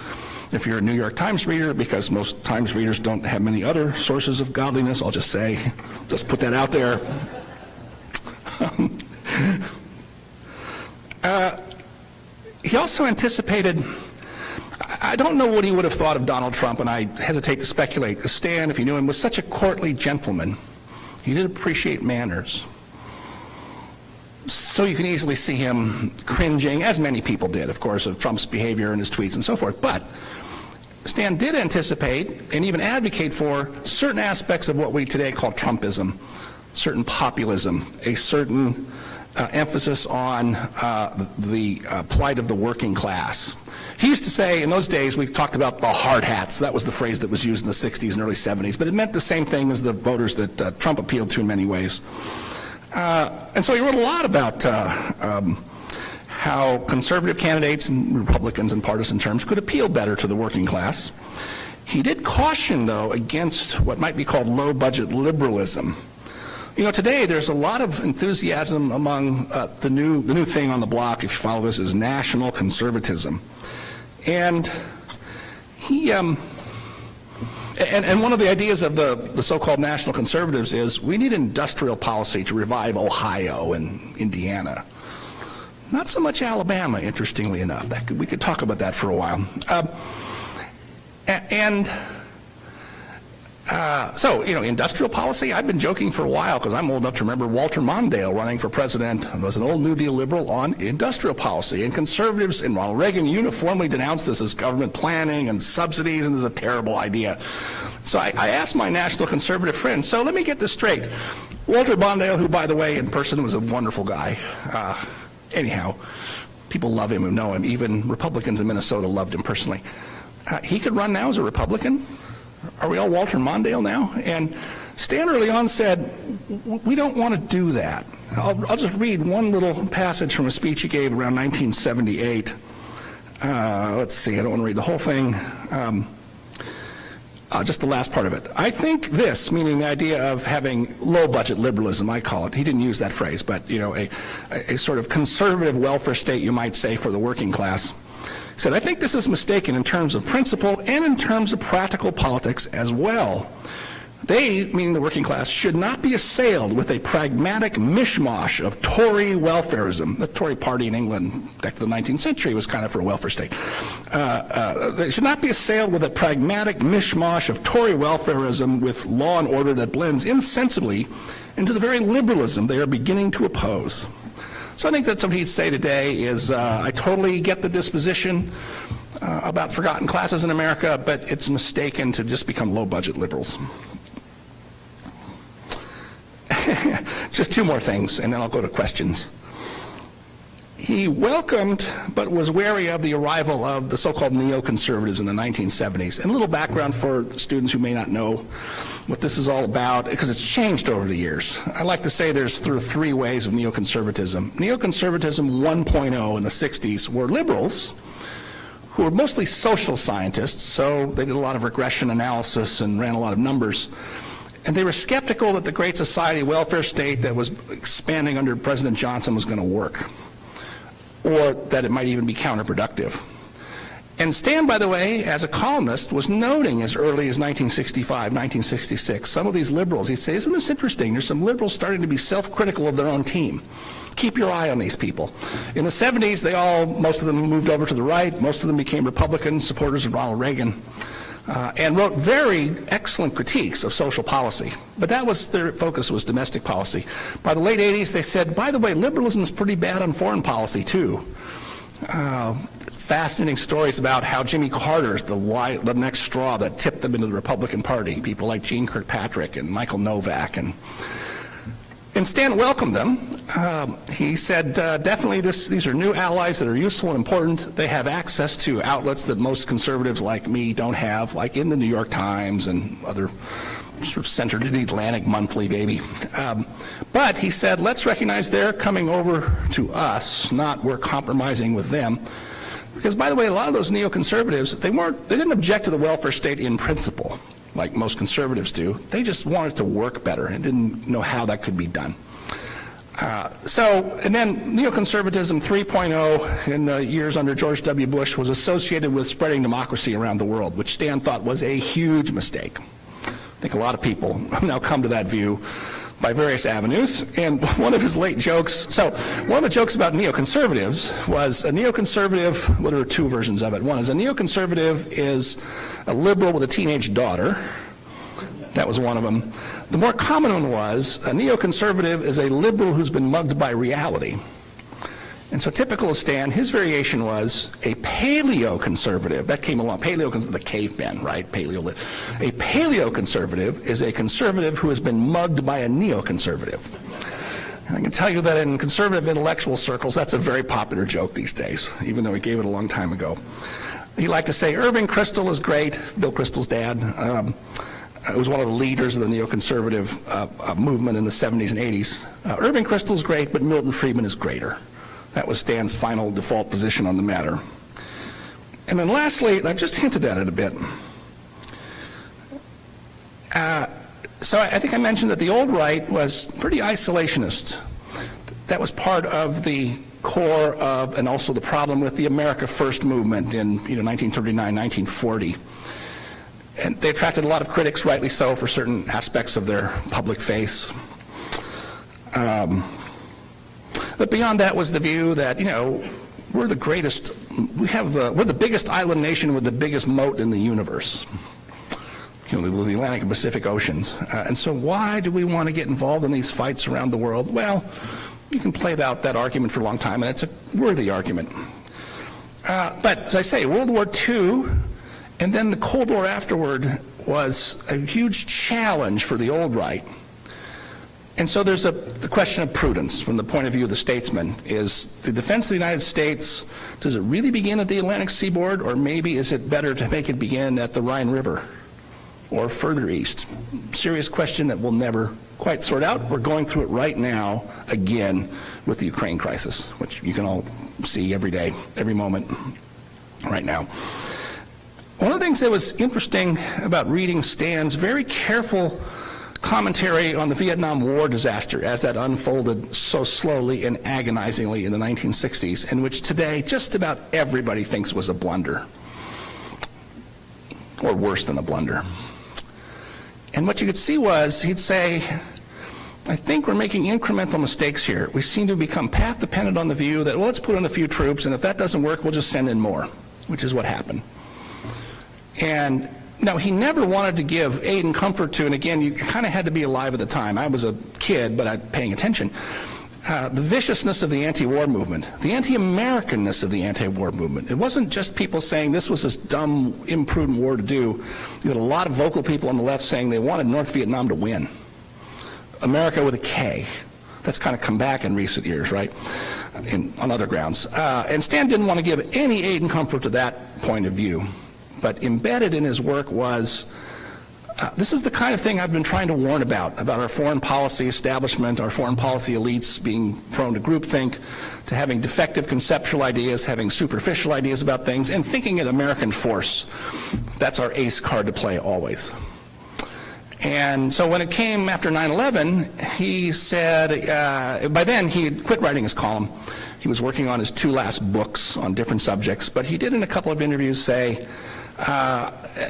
If you're a New York Times reader, because most Times readers don't have many other sources of godliness, I'll just say, just put that out there. He also anticipated, I don't know what he would have thought of Donald Trump, and I hesitate to speculate, because Stan, if you knew him, was such a courtly gentleman. He did appreciate manners. So you can easily see him cringing, as many people did, of course, of Trump's behavior and his tweets and so forth. But Stan did anticipate and even advocate for certain aspects of what we today call Trumpism, certain populism, a certain emphasis on the plight of the working class. He used to say, in those days, we talked about the hard hats. That was the phrase that was used in the 60s and early 70s, but it meant the same thing as the voters that Trump appealed to in many ways. And so he wrote a lot about how conservative candidates and Republicans in partisan terms could appeal better to the working class. He did caution, though, against what might be called low-budget liberalism. You know, today there's a lot of enthusiasm among the new thing on the block, if you follow this, is national conservatism. And he, and one of the ideas of the so-called national conservatives is we need industrial policy to revive Ohio and Indiana. Not so much Alabama, interestingly enough. We could talk about that for a while. So, you know, industrial policy, I've been joking for a while because I'm old enough to remember Walter Mondale running for president, was an old New Deal liberal on industrial policy. And conservatives and Ronald Reagan uniformly denounced this as government planning and subsidies, and this is a terrible idea. So I asked my national conservative friends, so let me get this straight. Walter Mondale, who, by the way, in person was a wonderful guy. Anyhow, people love him who know him. Even Republicans in Minnesota loved him personally. He could run now as a Republican. Are we all Walter Mondale now? And Stan early on said, we don't want to do that. I'll just read one little passage from a speech he gave around 1978. Let's see, I don't want to read the whole thing. Just the last part of it. I think this, meaning the idea of having low-budget liberalism, I call it. He didn't use that phrase, but, you know, a sort of conservative welfare state, you might say, for the working class. He said, I think this is mistaken in terms of principle and in terms of practical politics as well. They, meaning the working class, should not be assailed with a pragmatic mishmash of Tory welfarism. The Tory party in England back to the 19th century was kind of for a welfare state. They should not be assailed with a pragmatic mishmash of Tory welfarism with law and order that blends insensibly into the very liberalism they are beginning to oppose. So I think that's what he'd say today is, I totally get the disposition about forgotten classes in America, but it's mistaken to just become low-budget liberals. Just two more things, and then I'll go to questions. He welcomed, but was wary of the arrival of the so-called neoconservatives in the 1970s. And a little background for students who may not know what this is all about, because it's changed over the years. I like to say there's three ways of neoconservatism. Neoconservatism 1.0 in the 60s were liberals who were mostly social scientists, so they did a lot of regression analysis and ran a lot of numbers. And they were skeptical that the Great Society welfare state that was expanding under President Johnson was going to work, or that it might even be counterproductive. And Stan, by the way, as a columnist, was noting as early as 1965, 1966, some of these liberals, he'd say, isn't this interesting? There's some liberals starting to be self-critical of their own team. Keep your eye on these people. In the 70s, most of them moved over to the right. Most of them became Republican supporters of Ronald Reagan. And wrote very excellent critiques of social policy. But their focus was domestic policy. By the late 80s, they said, by the way, liberalism is pretty bad on foreign policy, too. Fascinating stories about how Jimmy Carter's the next straw that tipped them into the Republican Party. People like Gene Kirkpatrick and Michael Novak. And Stan welcomed them. He said, definitely these are new allies that are useful and important. They have access to outlets that most conservatives like me don't have, like in the New York Times and other sort of centered in the Atlantic Monthly, baby. But he said, let's recognize they're coming over to us, not we're compromising with them. Because, by the way, a lot of those neoconservatives, they didn't object to the welfare state in principle, like most conservatives do. They just wanted to work better and didn't know how that could be done. And then neoconservatism 3.0 in the years under George W. Bush was associated with spreading democracy around the world, which Stan thought was a huge mistake. I think a lot of people have now come to that view by various avenues. And one of his late jokes, one of the jokes about neoconservatives was a neoconservative, well, there are two versions of it. One is a neoconservative is a liberal with a teenage daughter. That was one of them. The more common one was a neoconservative is a liberal who's been mugged by reality. And so typical of Stan, his variation was a paleoconservative. That came along, the cavemen, right? A paleoconservative is a conservative who has been mugged by a neoconservative. And I can tell you that in conservative intellectual circles, that's a very popular joke these days, even though he gave it a long time ago. He liked to say, Irving Kristol is great, Bill Kristol's dad. Was one of the leaders of the neoconservative movement in the 70s and 80s. Irving Kristol's great, but Milton Friedman is greater. That was Stan's final default position on the matter. And then lastly, I've just hinted at it a bit. So I think I mentioned that the old right was pretty isolationist. That was part of the core of, and also the problem with the America First movement in 1939, 1940. And they attracted a lot of critics, rightly so, for certain aspects of their public face. But beyond that was the view that, we're the greatest, we're the biggest island nation with the biggest moat in the universe. The Atlantic and Pacific Oceans. And so why do we want to get involved in these fights around the world? Well, you can play out that argument for a long time, and it's a worthy argument. But as I say, World War II, and then the Cold War afterward was a huge challenge for the old right. And so there's the question of prudence from the point of view of the statesman. Is the defense of the United States, does it really begin at the Atlantic seaboard, or maybe is it better to make it begin at the Rhine River or further east? Serious question that we'll never quite sort out. We're going through it right now, again, with the Ukraine crisis, which you can all see every day, every moment, right now. One of the things that was interesting about reading Stan's very careful commentary on the Vietnam War disaster as that unfolded so slowly and agonizingly in the 1960s, in which today just about everybody thinks was a blunder, or worse than a blunder. And what you could see was, he'd say, I think we're making incremental mistakes here. We seem to become path dependent on the view that, well, let's put in a few troops, and if that doesn't work, we'll just send in more, which is what happened. And now, he never wanted to give aid and comfort to, and again, you kind of had to be alive at the time. I was a kid, but I'm paying attention. The viciousness of the anti-war movement, the anti-Americanness of the anti-war movement. It wasn't just people saying this was this dumb, imprudent war to do. You had a lot of vocal people on the left saying they wanted North Vietnam to win. America with a K. That's kind of come back in recent years, right, on other grounds. And Stan didn't want to give any aid and comfort to that point of view. But embedded in his work was, this is the kind of thing I've been trying to warn about our foreign policy establishment, our foreign policy elites being prone to groupthink, to having defective conceptual ideas, having superficial ideas about things, and thinking in American force. That's our ace card to play always. And so when it came after 9/11, he said, by then he had quit writing his column. He was working on his 2 last books on different subjects, but he did in a couple of interviews say,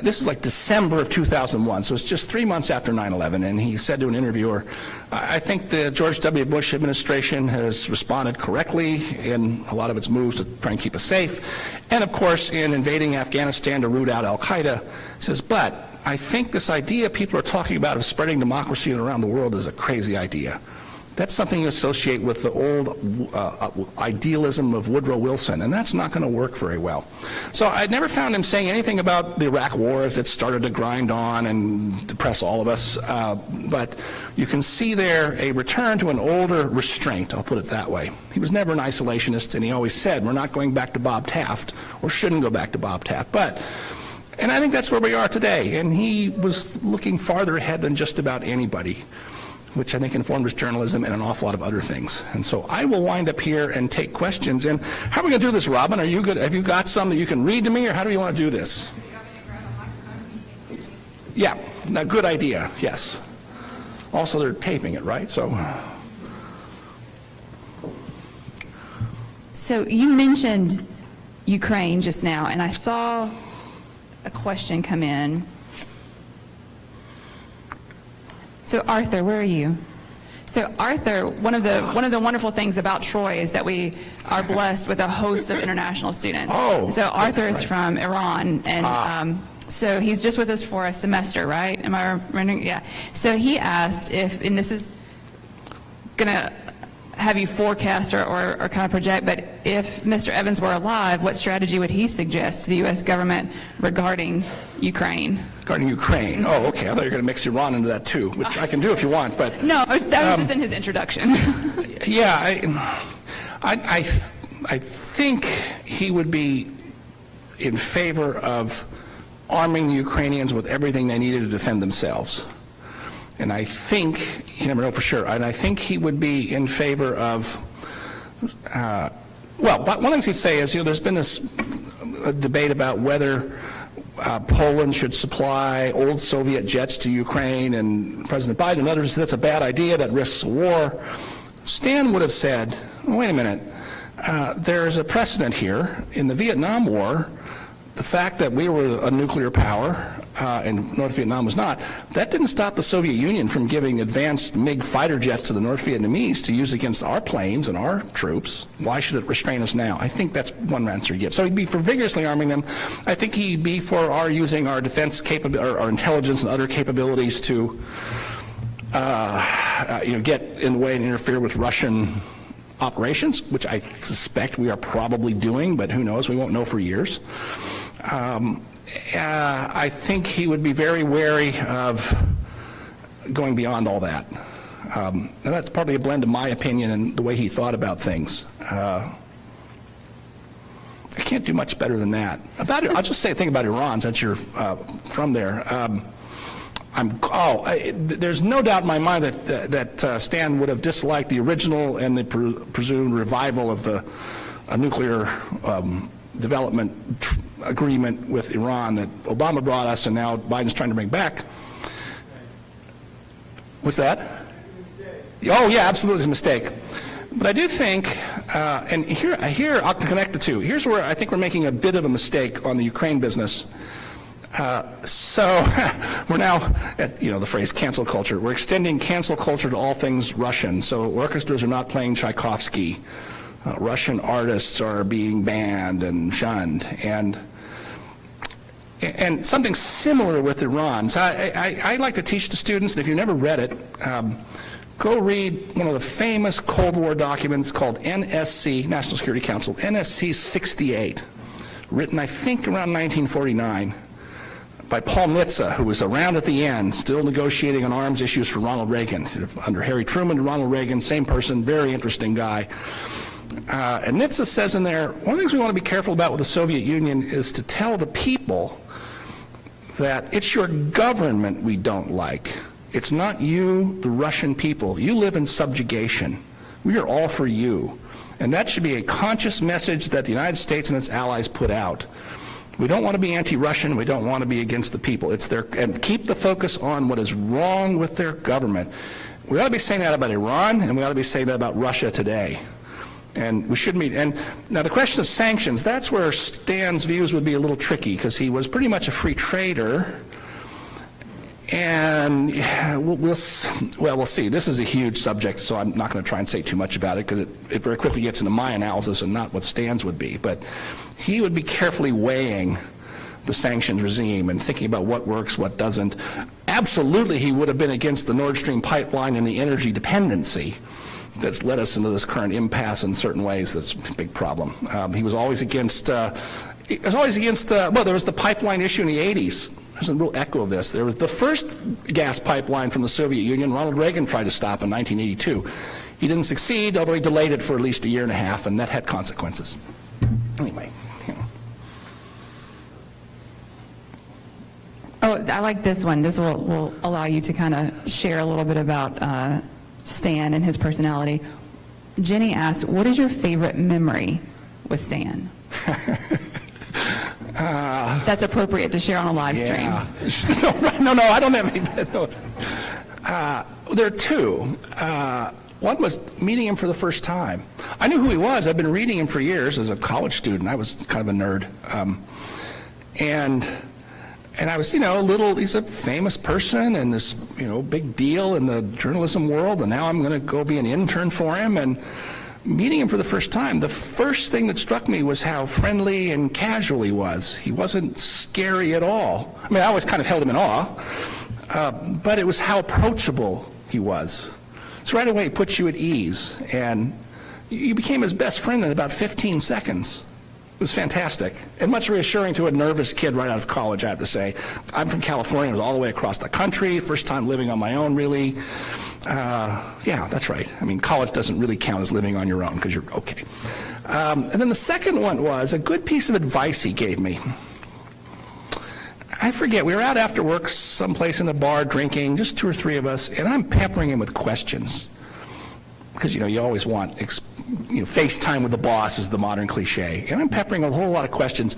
this is like December of 2001, so it's just 3 months after 9/11, and he said to an interviewer, I think the George W. Bush administration has responded correctly in a lot of its moves to try and keep us safe, and of course in invading Afghanistan to root out al-Qaeda. He says, but I think this idea people are talking about of spreading democracy around the world is a crazy idea. That's something you associate with the old idealism of Woodrow Wilson, and that's not going to work very well. So I'd never found him saying anything about the Iraq War as it started to grind on and depress all of us, but you can see there a return to an older restraint, I'll put it that way. He was never an isolationist, and he always said, we're not going back to Bob Taft, or shouldn't go back to Bob Taft, and I think that's where we are today, and he was looking farther ahead than just about anybody, which I think informed his journalism and an awful lot of other things. And so I will wind up here and take questions. And how are we going to do this, Robin? Are you good? Have you got some that you can read to me, or how do you want to do this? Yeah, a good idea, yes. Also, they're taping it, right? So you mentioned Ukraine just now, and I saw a question come in. So Arthur, where are you? So Arthur, one of the wonderful things about Troy is that we are blessed with a host of international students. Oh. So Arthur is from Iran, and so he's just with us for a semester, right? Am I remembering? Yeah. So he asked if, and this is going to have you forecast or kind of project, but if Mr. Evans were alive, what strategy would he suggest to the U.S. government regarding Ukraine? Regarding Ukraine. Oh, okay. I thought you were going to mix Iran into that too, which I can do if you want. But no, that was just in his introduction. Yeah, I think he would be in favor of arming the Ukrainians with everything they needed to defend themselves. And I think, you never know for sure, and I think he would be in favor of, well, one of the things he'd say is, there's been this debate about whether Poland should supply old Soviet jets to Ukraine, and President Biden and others said that's a bad idea, that risks a war. Stan would have said, wait a minute, there's a precedent here. In the Vietnam War, the fact that we were a nuclear power and North Vietnam was not, that didn't stop the Soviet Union from giving advanced MiG fighter jets to the North Vietnamese to use against our planes and our troops. Why should it restrain us now? I think that's one answer he gives. So he'd be for vigorously arming them. I think he'd be for our using our defense our intelligence and other capabilities to get in the way and interfere with Russian operations, which I suspect we are probably doing, but who knows? We won't know for years. I think he would be very wary of going beyond all that. And that's probably a blend of my opinion and the way he thought about things. I can't do much better than that. About it, I'll just say a thing about Iran, since you're from there. There's no doubt in my mind that Stan would have disliked the original and the presumed revival of the nuclear development agreement with Iran that Obama brought us and now Biden's trying to bring back. What's that? Oh, yeah, absolutely, it's a mistake. But I do think, and here I'll connect the two. Here's where I think we're making a bit of a mistake on the Ukraine business. So we're now at, the phrase cancel culture. We're extending cancel culture to all things Russian. So orchestras are not playing Tchaikovsky. Russian artists are being banned and shunned. And something similar with Iran. So I like to teach the students, and if you've never read it, go read one of the famous Cold War documents called NSC, National Security Council, NSC 68, written I think around 1949 by Paul Nitze, who was around at the end, still negotiating on arms issues for Ronald Reagan. Under Harry Truman to Ronald Reagan, same person, very interesting guy. And Nitze says in there, one of the things we want to be careful about with the Soviet Union is to tell the people that it's your government we don't like. It's not you, the Russian people. You live in subjugation. We are all for you. And that should be a conscious message that the United States and its allies put out. We don't want to be anti-Russian. We don't want to be against the people. And keep the focus on what is wrong with their government. We ought to be saying that about Iran, and we ought to be saying that about Russia today. And we shouldn't be. And now the question of sanctions, that's where Stan's views would be a little tricky, because he was pretty much a free trader. And we'll see. This is a huge subject, so I'm not going to try and say too much about it, because it very quickly gets into my analysis and not what Stan's would be. But he would be carefully weighing the sanctions regime and thinking about what works, what doesn't. Absolutely, he would have been against the Nord Stream pipeline and the energy dependency that's led us into this current impasse in certain ways. That's a big problem. He was always against, well, there was the pipeline issue in the 80s. There's a real echo of this. There was the first gas pipeline from the Soviet Union. Ronald Reagan tried to stop in 1982. He didn't succeed, although he delayed it for at least a year and a half, and that had consequences. Anyway. Oh, I like this one. This will allow you to kind of share a little bit about Stan and his personality. Jenny asked, what is your favorite memory with Stan? That's appropriate to share on a live stream. No, I don't have any. No. There are two. One was meeting him for the first time. I knew who he was. I've been reading him for years as a college student. I was kind of a nerd. And I was, he's a famous person and this, big deal in the journalism world, and now I'm going to go be an intern for him. And meeting him for the first time, the first thing that struck me was how friendly and casual he was. He wasn't scary at all. I mean, I always kind of held him in awe, but it was how approachable he was. So right away, he put you at ease, and you became his best friend in about 15 seconds. It was fantastic, and much reassuring to a nervous kid right out of college, I have to say. I'm from California. I was all the way across the country, first time living on my own, really. Yeah, that's right. I mean, college doesn't really count as living on your own because you're okay. And then the second one was a good piece of advice he gave me. I forget, we were out after work someplace in the bar drinking, just two or three of us, and I'm peppering him with questions. Because, you always want, FaceTime with the boss is the modern cliche. And I'm peppering a whole lot of questions.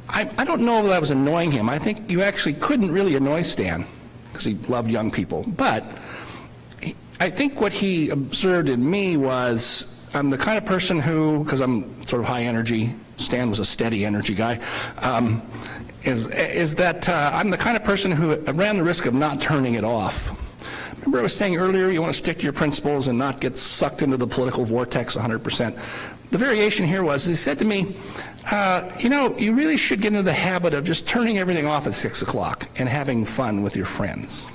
I don't know that I was annoying him. I think you actually couldn't really annoy Stan because he loved young people. But I think what he observed in me was I'm the kind of person who, because I'm sort of high energy, Stan was a steady energy guy, is that I'm the kind of person who ran the risk of not turning it off. Remember I was saying earlier you want to stick to your principles and not get sucked into the political vortex 100%. The variation here was, he said to me, you really should get into the habit of just turning everything off at 6 o'clock and having fun with your friends.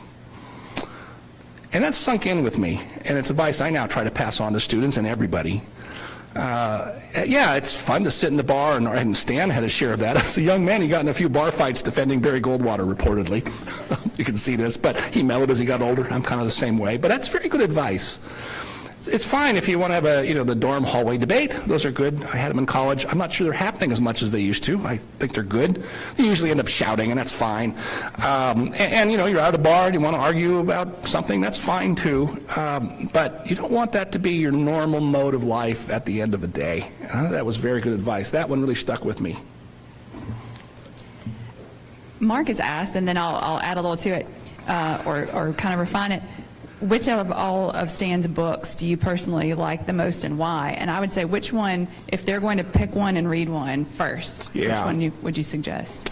And that sunk in with me, and it's advice I now try to pass on to students and everybody. Yeah, it's fun to sit in the bar, and Stan had a share of that. As a young man, he got in a few bar fights defending Barry Goldwater, reportedly. You can see this, but he mellowed as he got older. I'm kind of the same way, but that's very good advice. It's fine if you want to have the dorm hallway debate. Those are good. I had them in college. I'm not sure they're happening as much as they used to. I think they're good. They usually end up shouting, and that's fine. You're out at a bar and you want to argue about something, that's fine too. But you don't want that to be your normal mode of life at the end of the day. That was very good advice. That one really stuck with me. Mark has asked, and then I'll add a little to it, or kind of refine it. Which of all of Stan's books do you personally like the most, and why? And I would say, which one, if they're going to pick one and read one first, which one would you suggest?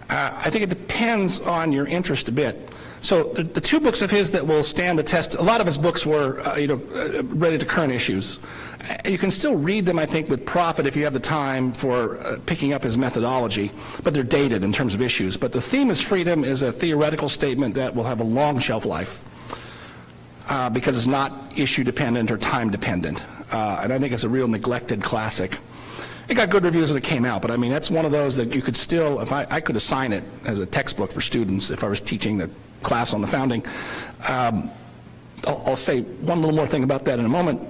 I think it depends on your interest a bit. So the two books of his that will stand the test, a lot of his books were, related to current issues. You can still read them, I think, with profit if you have the time for picking up his methodology, but they're dated in terms of issues. But The Theme is Freedom is a theoretical statement that will have a long shelf life because it's not issue-dependent or time-dependent. And I think it's a real neglected classic. It got good reviews when it came out, but I mean, that's one of those that you could still, if I could assign it as a textbook for students if I was teaching the class on the founding. I'll say one little more thing about that in a moment.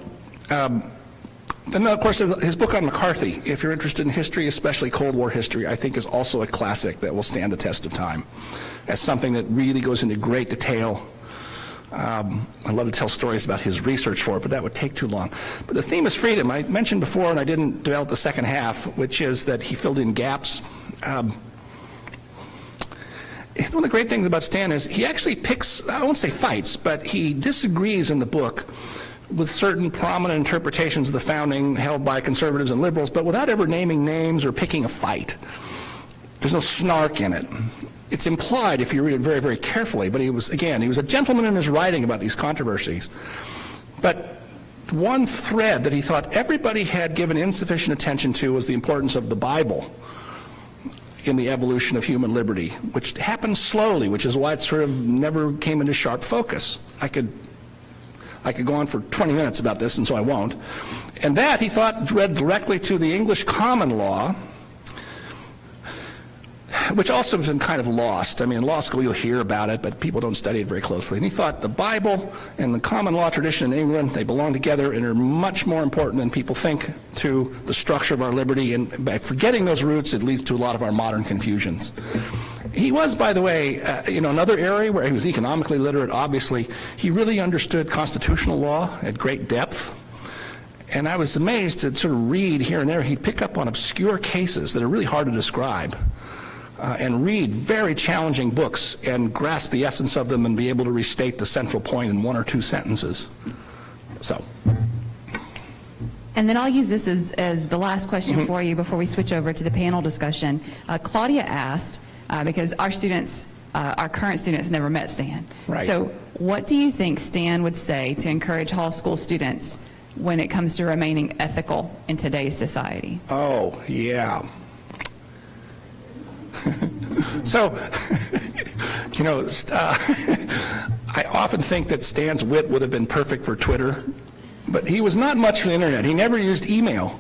Then, of course, his book on McCarthy, if you're interested in history, especially Cold War history, I think is also a classic that will stand the test of time as something that really goes into great detail. I'd love to tell stories about his research for it, but that would take too long. But The Theme is Freedom. I mentioned before, and I didn't develop the second half, which is that he filled in gaps. One of the great things about Stan is he actually picks, I won't say fights, but he disagrees in the book with certain prominent interpretations of the founding held by conservatives and liberals, but without ever naming names or picking a fight. There's no snark in it. It's implied if you read it very, very carefully, but he was a gentleman in his writing about these controversies. But one thread that he thought everybody had given insufficient attention to was the importance of the Bible in the evolution of human liberty, which happened slowly, which is why it sort of never came into sharp focus. I could go on for 20 minutes about this, and so I won't. And that, he thought, read directly to the English common law, which also has been kind of lost. I mean, in law school you'll hear about it, but people don't study it very closely. And he thought the Bible and the common law tradition in England, they belong together and are much more important than people think to the structure of our liberty. And by forgetting those roots, it leads to a lot of our modern confusions. He was, by the way, another area where he was economically literate, obviously. He really understood constitutional law at great depth. And I was amazed to sort of read here and there. He'd pick up on obscure cases that are really hard to describe. And read very challenging books and grasp the essence of them and be able to restate the central point in one or two sentences. So. And then I'll use this as the last question for you before we switch over to the panel discussion. Claudia asked, because our current students never met Stan. Right. So what do you think Stan would say to encourage Hall School students when it comes to remaining ethical in today's society? Oh, yeah. So, I often think that Stan's wit would have been perfect for Twitter, but he was not much for the internet. He never used email.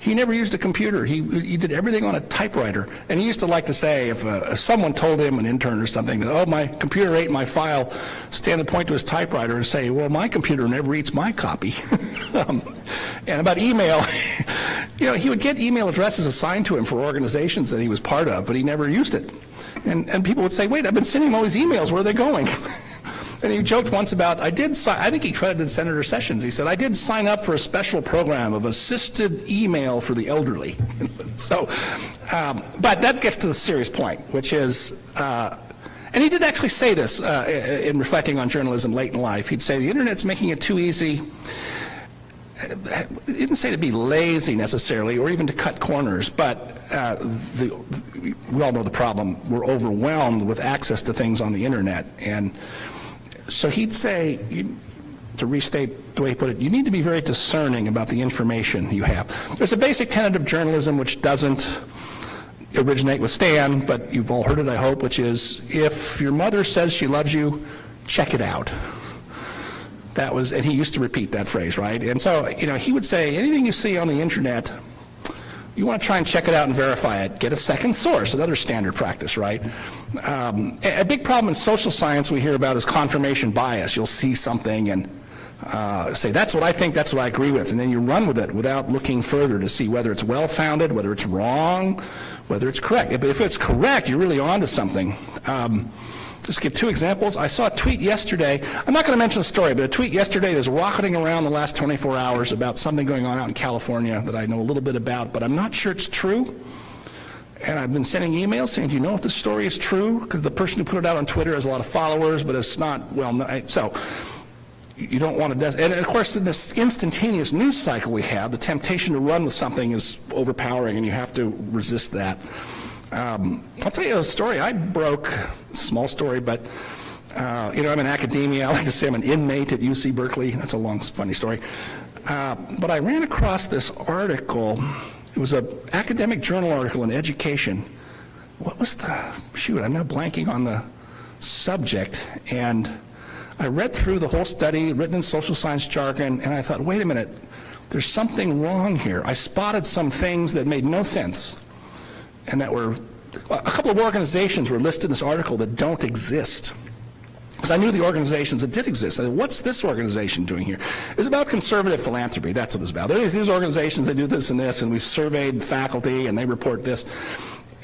He never used a computer. He did everything on a typewriter. And he used to like to say, if someone told him, an intern or something, that, oh, my computer ate my file, Stan would point to his typewriter and say, well, my computer never eats my copy. And about email, he would get email addresses assigned to him for organizations that he was part of, but he never used it. And people would say, wait, I've been sending him all these emails. Where are they going? And he joked once about, I think he credited Senator Sessions. He said, I did sign up for a special program of assisted email for the elderly. So, but that gets to the serious point, which is, and he did actually say this in reflecting on journalism late in life. He'd say, the internet's making it too easy. He didn't say to be lazy necessarily, or even to cut corners, but we all know the problem. We're overwhelmed with access to things on the internet. And so he'd say, to restate the way he put it, you need to be very discerning about the information you have. There's a basic tenet of journalism which doesn't originate with Stan, but you've all heard it, I hope, which is, if your mother says she loves you, check it out. That was, and he used to repeat that phrase, right? And so, he would say, anything you see on the internet, you want to try and check it out and verify it. Get a second source, another standard practice, right? A big problem in social science we hear about is confirmation bias. You'll see something and say, that's what I think, that's what I agree with, and then you run with it without looking further to see whether it's well-founded, whether it's wrong, whether it's correct. But if it's correct, you're really onto something. Just give two examples. I saw a tweet yesterday. I'm not going to mention the story, but a tweet yesterday that's rocketing around the last 24 hours about something going on out in California that I know a little bit about, but I'm not sure it's true. And I've been sending emails saying, do you know if this story is true? Because the person who put it out on Twitter has a lot of followers, but it's not well known. So you don't want to, and of course in this instantaneous news cycle we have, the temptation to run with something is overpowering and you have to resist that. I'll tell you a story I broke, small story, but you know, I'm in academia. I like to say I'm an inmate at UC Berkeley. That's a long, funny story. But I ran across this article. It was an academic journal article in education. What was the, shoot, I'm now blanking on the subject. And I read through the whole study, written in social science jargon, and I thought, wait a minute, there's something wrong here. I spotted some things that made no sense, and that were, a couple of organizations were listed in this article that don't exist. Because I knew the organizations that did exist. I said, what's this organization doing here? It's about conservative philanthropy. That's what it's about. There are these organizations that do this and this, and we've surveyed faculty, and they report this.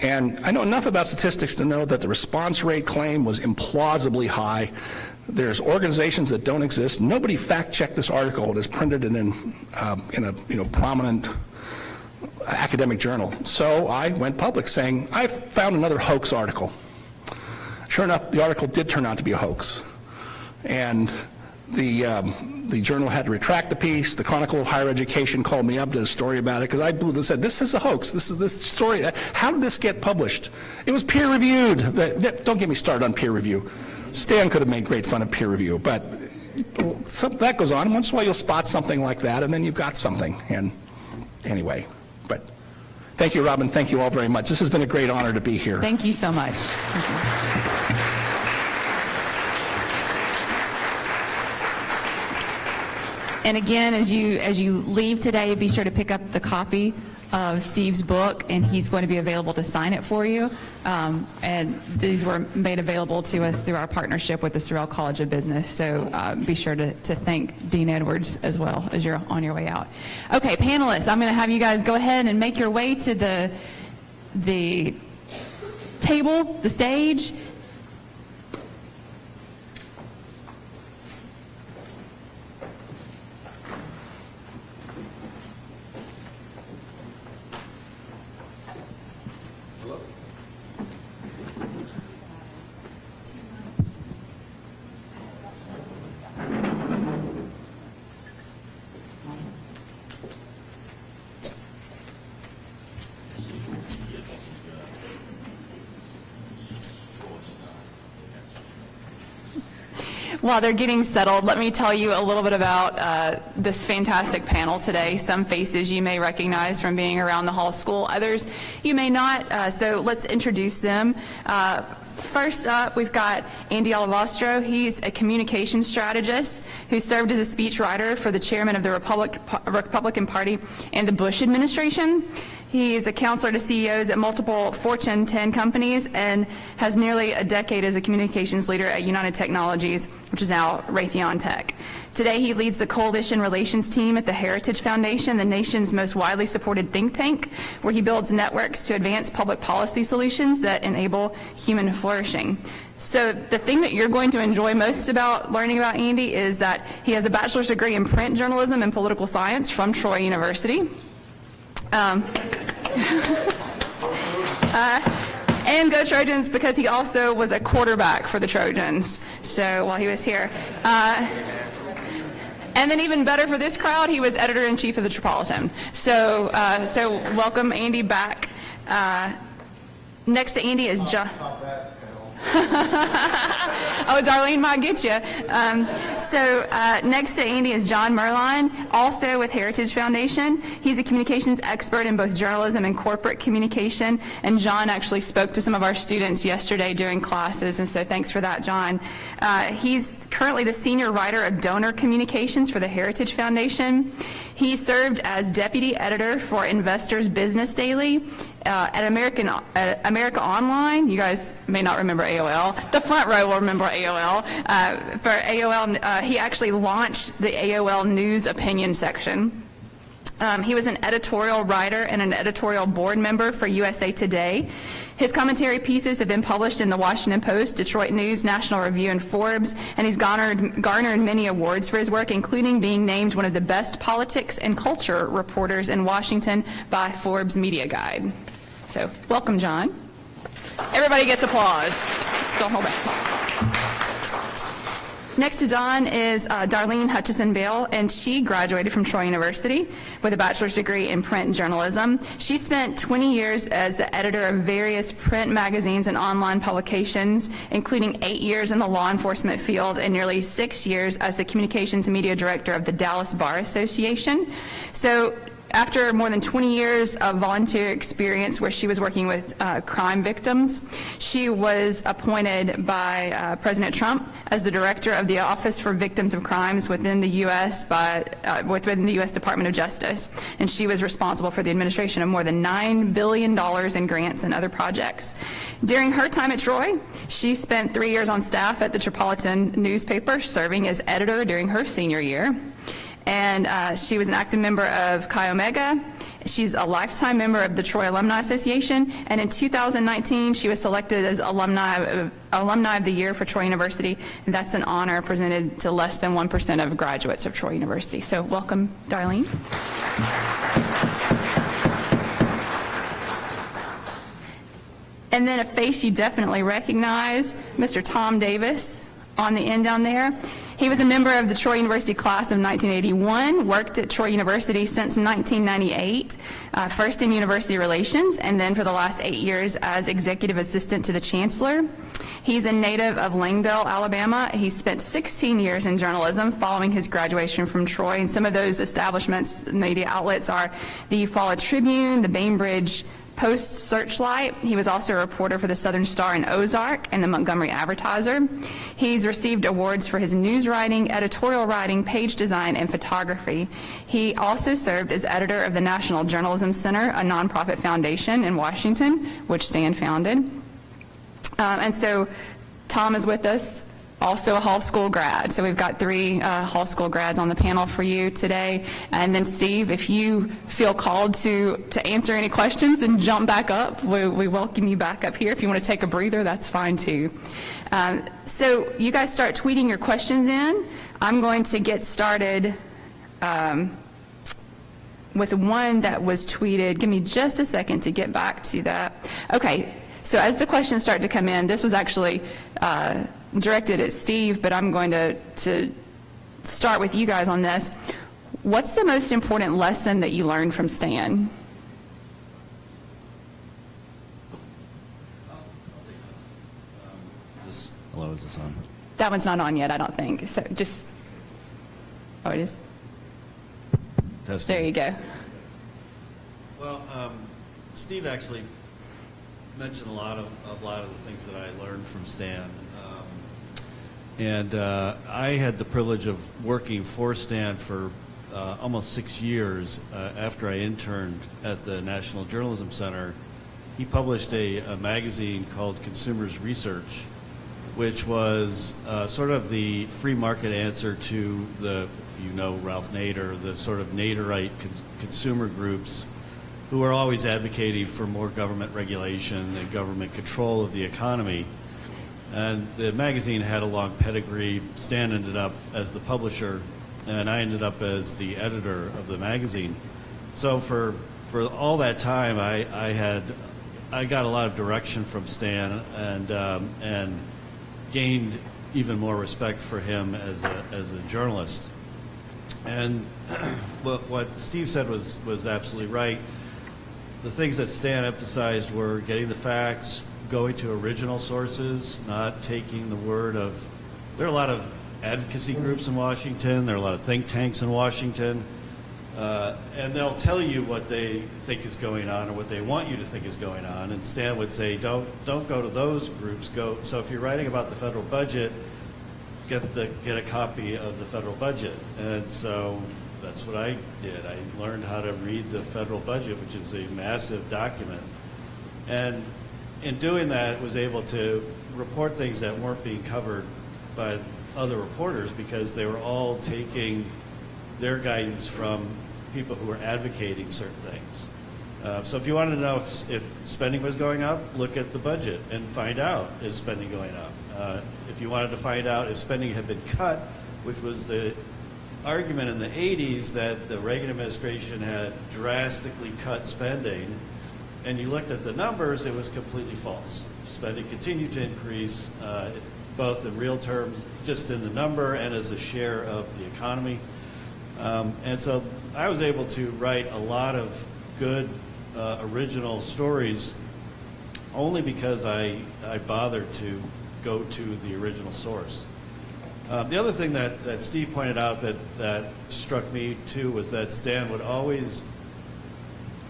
And I know enough about statistics to know that the response rate claim was implausibly high. There's organizations that don't exist. Nobody fact-checked this article. It is printed in a prominent academic journal. So I went public saying, I found another hoax article. Sure enough, the article did turn out to be a hoax. And the journal had to retract the piece. The Chronicle of Higher Education called me up, did a story about it, because I said, this is a hoax. This story, how did this get published? It was peer-reviewed. Don't get me started on peer review. Stan could have made great fun of peer review, but that goes on. Once in a while you'll spot something like that, and then you've got something. And anyway, but thank you, Robin. Thank you all very much. This has been a great honor to be here. Thank you so much. Thank you. And again, as you leave today, be sure to pick up the copy of Steve's book, and he's going to be available to sign it for you. And these were made available to us through our partnership with the Sorrell College of Business. So be sure to thank Dean Edwards as well as you're on your way out. Okay, panelists, I'm going to have you guys go ahead and make your way to the table, the stage. While they're getting settled, let me tell you a little bit about this fantastic panel today. Some faces you may recognize from being around the Hall School, others you may not, so let's introduce them. First up, we've got Andy Alabastro. He's a communications strategist who served as a speechwriter for the chairman of the Republican Party and the Bush administration. He is a counselor to CEOs at multiple Fortune 10 companies and has nearly a decade as a communications leader at United Technologies, which is now Raytheon Tech. Today, he leads the coalition relations team at the Heritage Foundation, the nation's most widely supported think tank, where he builds networks to advance public policy solutions that enable human flourishing. So the thing that you're going to enjoy most about learning about Andy is that he has a bachelor's degree in print journalism and political science from Troy University. And go Trojans, because he also was a quarterback for the Trojans, so while he was here. And then even better for this crowd, he was editor-in-chief of the Metropolitan. So welcome Andy back. Next to Andy is John. Oh, Darlene might get you. Next to Andy is John Merlin, also with Heritage Foundation. He's a communications expert in both journalism and corporate communication, and John actually spoke to some of our students yesterday during classes, and so thanks for that, John. He's currently the senior writer of donor communications for the Heritage Foundation. He served as deputy editor for Investors Business Daily at America Online. You guys may not remember AOL. The front row will remember AOL. For AOL, he actually launched the AOL News opinion section. He was an editorial writer and an editorial board member for USA Today. His commentary pieces have been published in the Washington Post, Detroit News, National Review, and Forbes, and he's garnered many awards for his work, including being named one of the best politics and culture reporters in Washington by Forbes Media Guide. So, welcome, John. Everybody gets applause. Don't hold back. Next to John is Darlene Hutchison-Bale, and she graduated from Troy University with a bachelor's degree in print journalism. She spent 20 years as the editor of various print magazines and online publications, including 8 years in the law enforcement field and nearly 6 years as the communications and media director of the Dallas Bar Association. So, after more than 20 years of volunteer experience where she was working with crime victims, she was appointed by President Trump as the director of the Office for Victims of Crimes within the U.S. Within the U.S. Department of Justice, and she was responsible for the administration of more than $9 billion in grants and other projects. During her time at Troy, she spent 3 years on staff at the Metropolitan newspaper, serving as editor during her senior year. And she was an active member of Chi Omega. She's a lifetime member of the Troy Alumni Association, and in 2019, she was selected as Alumni of the Year for Troy University, and that's an honor presented to less than 1% of graduates of Troy University. So welcome, Darlene. And then a face you definitely recognize, Mr. Tom Davis on the end down there. He was a member of the Troy University class of 1981, worked at Troy University since 1998, first in university relations, and then for the last 8 years as executive assistant to the chancellor. He's a native of Langdale, Alabama. He spent 16 years in journalism following his graduation from Troy, and some of those establishments, media outlets, are the Eufaula Tribune, the Bainbridge Post Searchlight. He was also a reporter for the Southern Star and Ozark and the Montgomery Advertiser. He's received awards for his news writing, editorial writing, page design, and photography. He also served as editor of the National Journalism Center, a nonprofit foundation in Washington, which Stan founded. And so Tom is with us, also a Hall School grad. So we've got 3 Hall School grads on the panel for you today. And then Steve, if you feel called to answer any questions, then jump back up. We welcome you back up here. If you want to take a breather, that's fine too. So you guys start tweeting your questions in. I'm going to get started with one that was tweeted. Give me just a second to get back to that. Okay, so as the questions start to come in, this was actually directed at Steve, but I'm going to start with you guys on this. What's the most important lesson that you learned from Stan? Hello, is this on? That one's not on yet, I don't think. So just, oh, it is? Testing. There you go. Well, Steve actually mentioned a lot of the things that I learned from Stan. I had the privilege of working for Stan for almost 6 years after I interned at the National Journalism Center. He published a magazine called Consumers Research, which was sort of the free market answer to the, if you know Ralph Nader, the sort of Naderite consumer groups who are always advocating for more government regulation and government control of the economy. And the magazine had a long pedigree. Stan ended up as the publisher, and I ended up as the editor of the magazine. So for all that time, I got a lot of direction from Stan, and gained even more respect for him as a journalist. And what Steve said was absolutely right. The things that Stan emphasized were getting the facts, going to original sources, not taking the word of, there are a lot of advocacy groups in Washington, there are a lot of think tanks in Washington, and they'll tell you what they think is going on or what they want you to think is going on, and Stan would say, don't go to those groups, so if you're writing about the federal budget, get a copy of the federal budget. And so That's what I did. I learned how to read the federal budget, which is a massive document. And in doing that, was able to report things that weren't being covered by other reporters because they were all taking their guidance from people who were advocating certain things. So if you wanted to know if spending was going up, look at the budget and find out, is spending going up? If you wanted to find out if spending had been cut, which was the argument in the 80s that the Reagan administration had drastically cut spending, and you looked at the numbers, it was completely false. Spending continued to increase, both in real terms, just in the number, and as a share of the economy. And so I was able to write a lot of good original stories only because I bothered to go to the original source. The other thing that Steve pointed out that struck me too was that Stan would always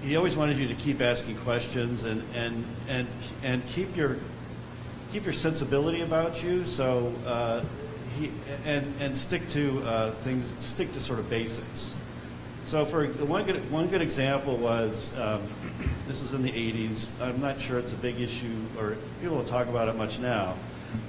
wanted you to keep asking questions and keep your sensibility about you. So stick to things, stick to sort of basics. So for one good example was, this is in the 80s. I'm not sure it's a big issue or people don't talk about it much now.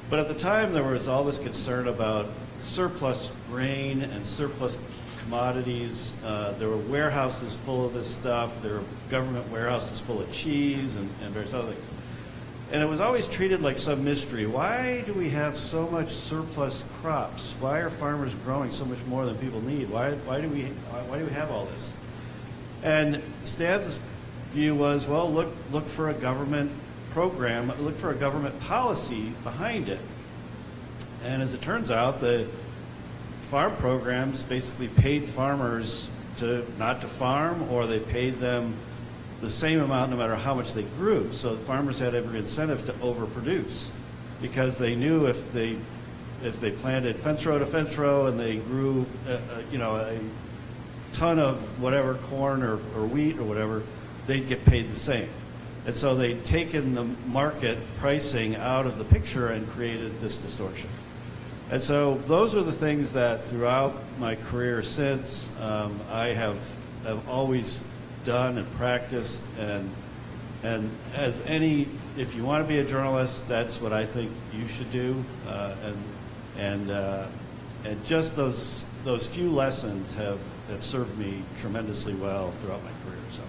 But at the time there was all this concern about surplus grain and surplus commodities. There were warehouses full of this stuff. There were government warehouses full of cheese and various other things. And it was always treated like some mystery. Why do we have so much surplus crops? Why are farmers growing so much more than people need? Why do we have all this? And Stan's view was, well, look for a government program, look for a government policy behind it. And as it turns out, the farm programs basically paid farmers not to farm, or they paid them the same amount no matter how much they grew. So farmers had every incentive to overproduce because they knew if they planted fence row to fence row and they grew a ton of whatever corn or wheat or whatever, they'd get paid the same. And so they'd taken the market pricing out of the picture and created this distortion. And so those are the things that throughout my career since I have always done and practiced, and as if you want to be a journalist, that's what I think you should do, and just those few lessons have served me tremendously well throughout my career. So.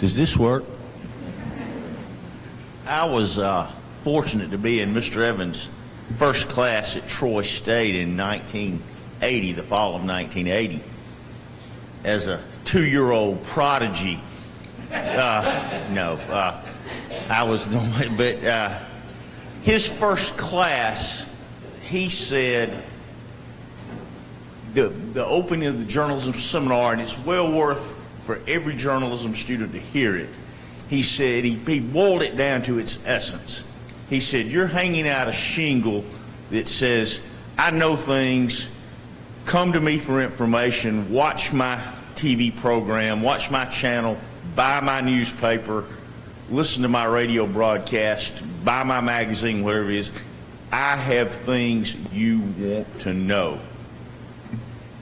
Does this work? I was fortunate to be in Mr. Evans' first class at Troy State in 1980, the fall of 1980, as a 2-year-old prodigy. I was going, but his first class, he said, the opening of the journalism seminar, and it's well worth for every journalism student to hear it. He said, he boiled it down to its essence. He said, you're hanging out a shingle that says, I know things, come to me for information, watch my TV program, watch my channel, buy my newspaper, listen to my radio broadcast, buy my magazine, whatever it is. I have things you want to know.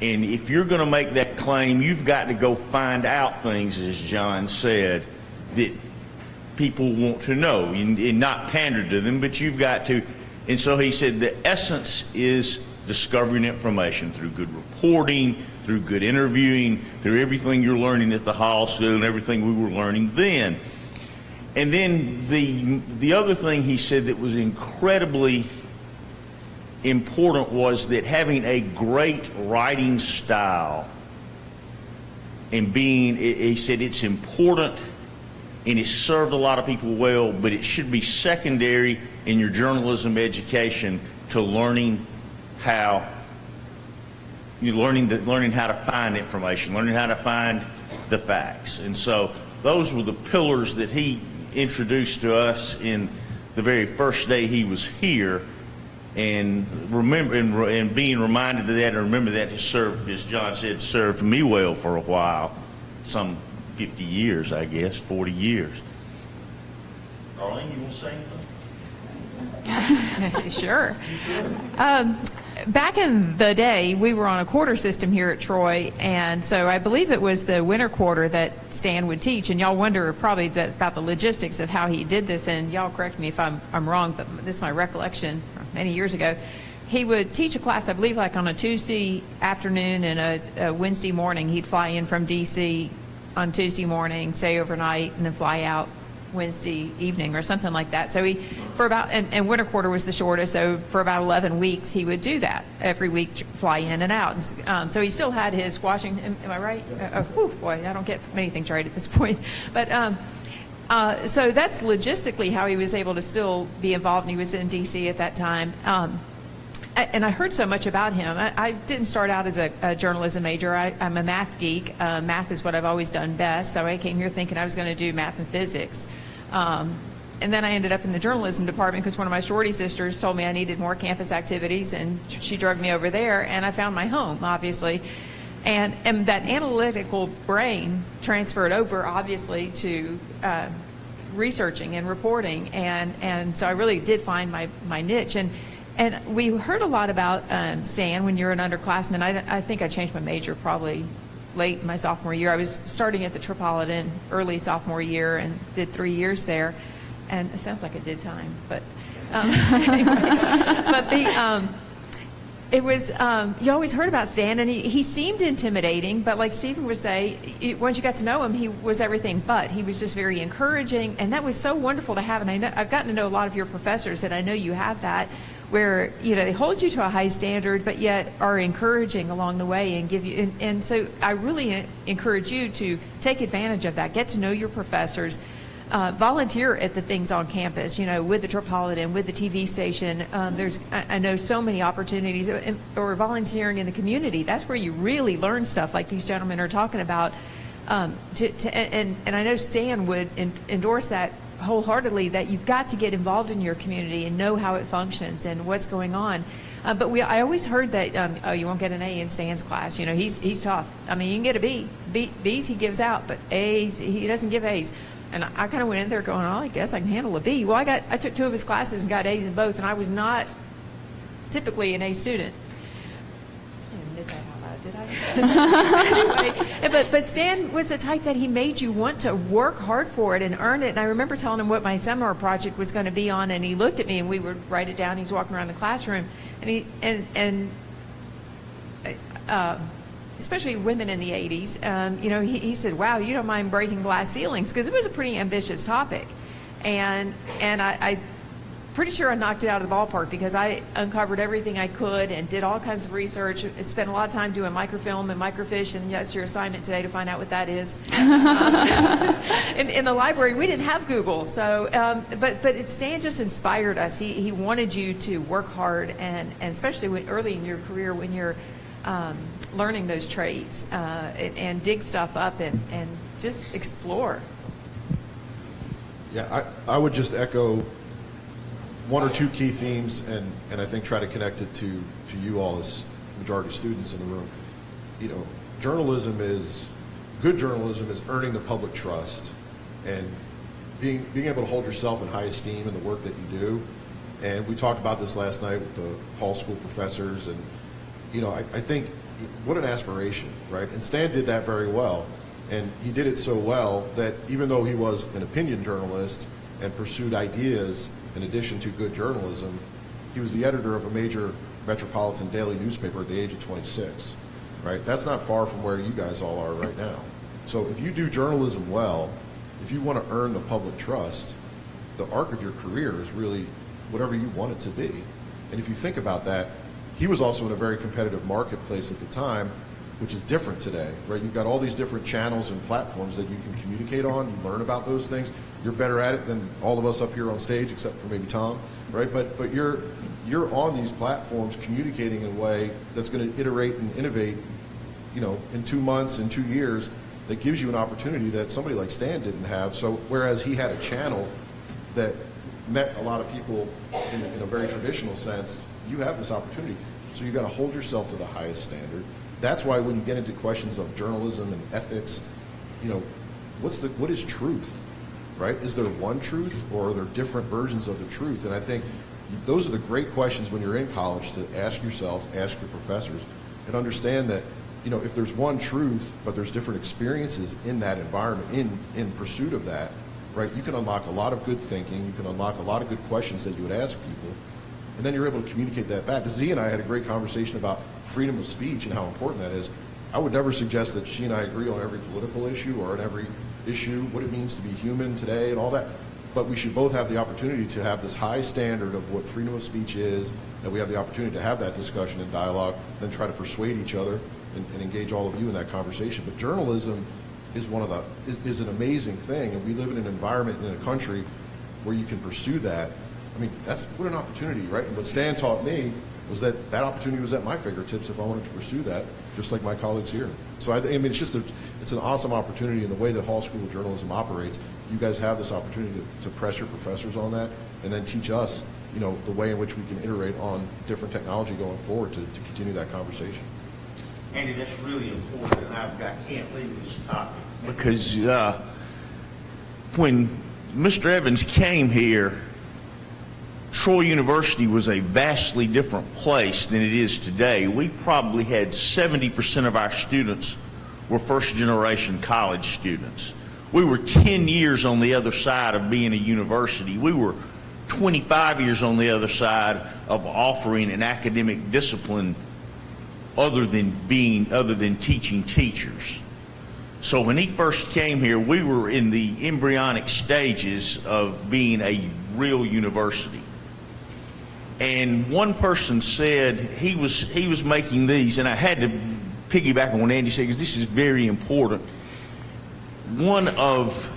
And if you're going to make that claim, you've got to go find out things, as John said, that people want to know, and not pander to them, but you've got to. And so he said the essence is discovering information through good reporting, through good interviewing, through everything you're learning at the Hall School and everything we were learning then. And then the other thing he said that was incredibly important was that having a great writing style and he said it's important and it's served a lot of people well, but it should be secondary in your journalism education to learning how to find information, learning how to find the facts. And so those were the pillars that he introduced to us in the very first day he was here. And being reminded of that and remember that has served, as John said, served me well for a while, some 50 years, I guess, 40 years. Darlene, you want to say anything? Sure. Back in the day, we were on a quarter system here at Troy, and so I believe it was the winter quarter that Stan would teach, and y'all wonder probably about the logistics of how he did this, and y'all correct me if I'm wrong, but this is my recollection from many years ago. He would teach a class, I believe, like on a Tuesday afternoon and a Wednesday morning. He'd fly in from D.C. on Tuesday morning, stay overnight, and then fly out Wednesday evening or something like that. So and winter quarter was the shortest, so for about 11 weeks he would do that every week, fly in and out. And, so he still had his Washington, am I right? Boy, I don't get many things right at this point. But so that's logistically how he was able to still be involved, and he was in D.C. at that time. And I heard so much about him. I didn't start out as a journalism major. I'm a math geek. Math is what I've always done best, so I came here thinking I was going to do math and physics. And then I ended up in the journalism department because one of my sorority sisters told me I needed more campus activities, and she drugged me over there, and I found my home, obviously. And that analytical brain transferred over, obviously, to researching and reporting, and so I really did find my niche. And we heard a lot about Stan when you're an underclassman. I think I changed my major probably late in my sophomore year. I was starting at the Metropolitan early sophomore year and did 3 years there. And it sounds like I did time, but anyway. But it was, you always heard about Stan, and he seemed intimidating, but like Stephen would say, once you got to know him, he was everything but. He was just very encouraging, and that was so wonderful to have. And I've gotten to know a lot of your professors, and I know you have that, where they hold you to a high standard, but yet are encouraging along the way and give you. And so I really encourage you to take advantage of that. Get to know your professors. Volunteer at the things on campus, with the Metropolitan, with the TV station. I know so many opportunities, or volunteering in the community. That's where you really learn stuff like these gentlemen are talking about. And I know Stan would endorse that wholeheartely, that you've got to get involved in your community and know how it functions and what's going on. But I always heard that, you won't get an A in Stan's class. He's tough. I mean, you can get a B. B's he gives out, but A's, he doesn't give A's. And I kind of went in there going, I guess I can handle a B. Well, I took 2 of his classes and got A's in both, and I was not typically an A student. I didn't admit that out loud, did I? Anyway, but Stan was the type that he made you want to work hard for it and earn it. And I remember telling him what my seminar project was going to be on, and he looked at me, and we would write it down. He's walking around the classroom, and especially women in the 80s, he said, wow, you don't mind breaking glass ceilings, because it was a pretty ambitious topic. And I pretty sure I knocked it out of the ballpark, because I uncovered everything I could and did all kinds of research. It spent a lot of time doing microfilm and microfiche, and that's your assignment today, to find out what that is. In the library, we didn't have Google, so but Stan just inspired us. He wanted you to work hard, and especially early in your career when you're learning those trades, and dig stuff up and just explore. Yeah, I would just echo 1 or 2 key themes, and I think try to connect it to you all as majority students in the room. Good journalism is earning the public trust and being able to hold yourself in high esteem in the work that you do. And we talked about this last night with the Hall School professors, and I think what an aspiration, right? And Stan did that very well, and he did it so well that even though he was an opinion journalist and pursued ideas in addition to good journalism, he was the editor of a major metropolitan daily newspaper at the age of 26, right? That's not far from where you guys all are right now. So if you do journalism well, if you want to earn the public trust, the arc of your career is really whatever you want it to be. And if you think about that, he was also in a very competitive marketplace at the time, which is different today, right? You've got all these different channels and platforms that you can communicate on. You learn about those things. You're better at it than all of us up here on stage, except for maybe Tom, right? But you're on these platforms communicating in a way that's going to iterate and innovate, in 2 months, in 2 years, that gives you an opportunity that somebody like Stan didn't have. So whereas he had a channel that met a lot of people in a very traditional sense, you have this opportunity. So you've got to hold yourself to the highest standard. That's why when you get into questions of journalism and ethics, what is truth, right? Is there one truth, or are there different versions of the truth? And I think those are the great questions when you're in college to ask yourself, ask your professors, and understand that, if there's one truth, but there's different experiences in that environment, in pursuit of that, right, you can unlock a lot of good thinking, you can unlock a lot of good questions that you would ask people, and then you're able to communicate that back. Z and I had a great conversation about freedom of speech and how important that is. I would never suggest that she and I agree on every political issue or on every issue, what it means to be human today and all that, but we should both have the opportunity to have this high standard of what freedom of speech is, that we have the opportunity to have that discussion and dialogue, then try to persuade each other and engage all of you in that conversation. But journalism is is an amazing thing, and we live in an environment in a country where you can pursue that. I mean, that's what an opportunity, right? And what Stan taught me was that opportunity was at my fingertips if I wanted to pursue that, just like my colleagues here. So I mean, it's an awesome opportunity in the way that Hall School of Journalism operates. You guys have this opportunity to press your professors on that, and then teach us, the way in which we can iterate on different technology going forward to continue that conversation. Andy, that's really important, and I can't leave this topic because when Mr. Evans came here, Troy University was a vastly different place than it is today. We probably had 70% of our students were first-generation college students. We were 10 years on the other side of being a university. We were 25 years on the other side of offering an academic discipline other than teaching teachers. So when he first came here, we were in the embryonic stages of being a real university. And one person said he was making these, and I had to piggyback on what Andy said because this is very important. One of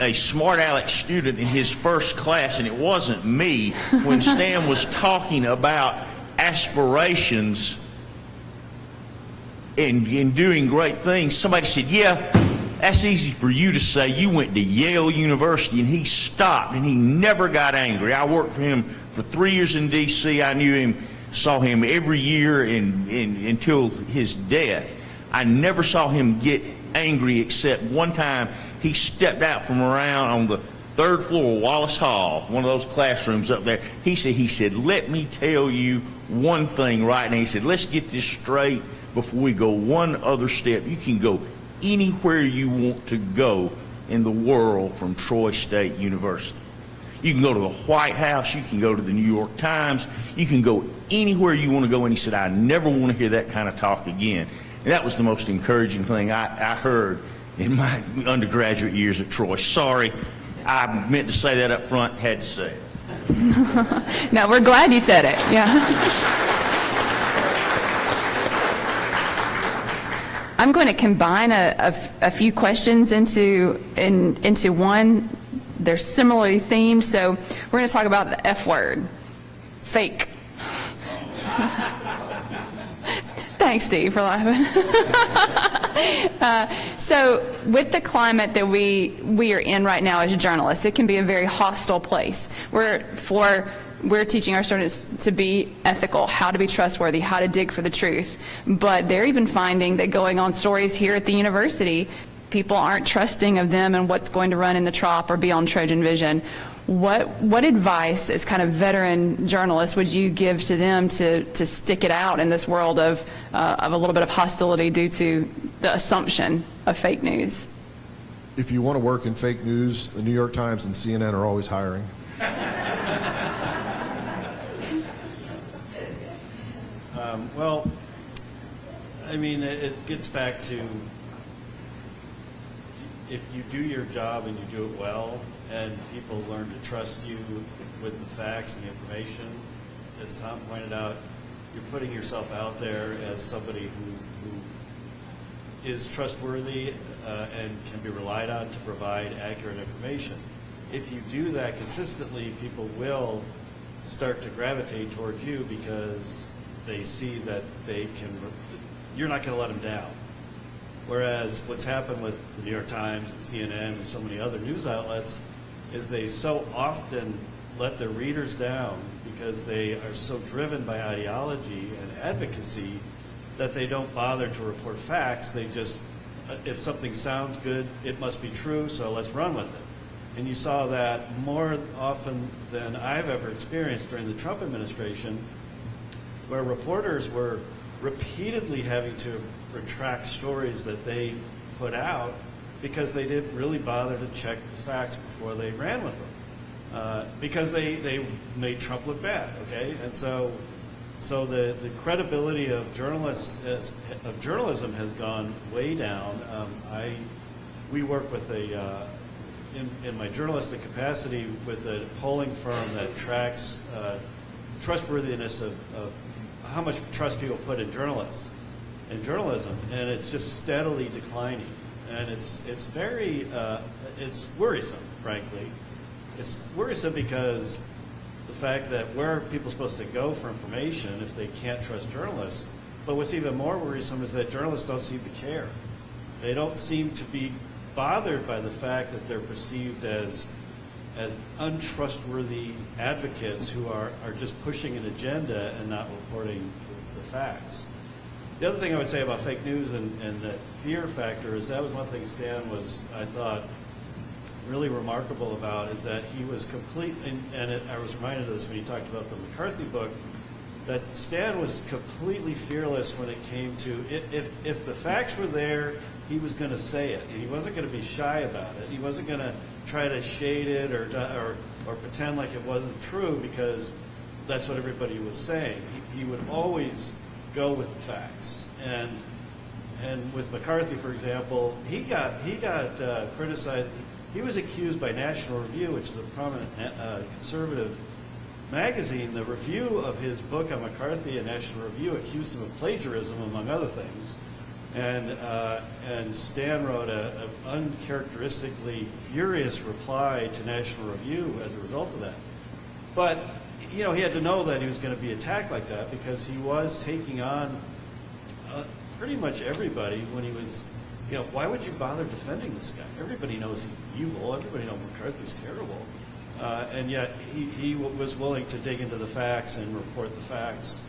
a smart aleck student in his first class, and it wasn't me, when Stan was talking about aspirations in doing great things, somebody said, yeah, that's easy for you to say. You went to Yale University. And he stopped, and he never got angry. I worked for him for 3 years in D.C. I knew him, saw him every year until his death. I never saw him get angry except one time he stepped out from around on the third floor of Wallace Hall, one of those classrooms up there. He said, let me tell you one thing right now. He said, let's get this straight before we go one other step. You can go anywhere you want to go in the world from Troy State University. You can go to the White House. You can go to the New York Times. You can go anywhere you want to go. And he said, I never want to hear that kind of talk again. And that was the most encouraging thing I heard in my undergraduate years at Troy. Sorry, I meant to say that up front, had to say it. No, we're glad you said it, yeah. I'm going to combine a few questions into one. They're similarly themed, so we're going to talk about the F word, fake. Thanks, Steve, for laughing. So with the climate that we are in right now as journalists, it can be a very hostile place. We're teaching our students to be ethical, how to be trustworthy, how to dig for the truth. But they're even finding that going on stories here at the university, people aren't trusting of them and what's going to run in the Trop or be on Trojan Vision. What advice as kind of veteran journalists would you give to them to stick it out in this world of a little bit of hostility due to the assumption of fake news? If you want to work in fake news, the New York Times and CNN are always hiring. Well, I mean, it gets back to if you do your job and you do it well, and people learn to trust you with the facts and the information, as Tom pointed out, you're putting yourself out there as somebody who is trustworthy and can be relied on to provide accurate information. If you do that consistently, people will start to gravitate towards you because they see that you're not going to let them down. Whereas what's happened with the New York Times and CNN and so many other news outlets is they so often let their readers down because they are so driven by ideology and advocacy that they don't bother to report facts. They just, if something sounds good, it must be true, so let's run with it. And you saw that more often than I've ever experienced during the Trump administration, where reporters were repeatedly having to retract stories that they put out because they didn't really bother to check the facts before they ran with them, because they made Trump look bad, okay? And so the credibility of journalism has gone way down. We work with in my journalistic capacity with a polling firm that tracks trustworthiness of how much trust people put in journalism, and it's just steadily declining. And it's very it's worrisome, frankly. It's worrisome because the fact that where are people supposed to go for information if they can't trust journalists? But what's even more worrisome is that journalists don't seem to care. They don't seem to be bothered by the fact that they're perceived as untrustworthy advocates who are just pushing an agenda and not reporting the facts. The other thing I would say about fake news and the fear factor is that was one thing Stan was, I thought, really remarkable about, is that he was I was reminded of this when he talked about the McCarthy book, that Stan was completely fearless when it came to, if the facts were there, he was going to say it, and he wasn't going to be shy about it. He wasn't going to try to shade it or pretend like it wasn't true because that's what everybody was saying. He would always go with the facts. And with McCarthy, for example, he got criticized. He was accused by National Review, which is a prominent conservative magazine. The review of his book on McCarthy in National Review accused him of plagiarism, among other things. And Stan wrote an uncharacteristically furious reply to National Review as a result of that. But he had to know that he was going to be attacked like that because he was taking on pretty much everybody when he was, why would you bother defending this guy? Everybody knows he's evil. Everybody knows McCarthy's terrible. And yet he was willing to dig into the facts and report the facts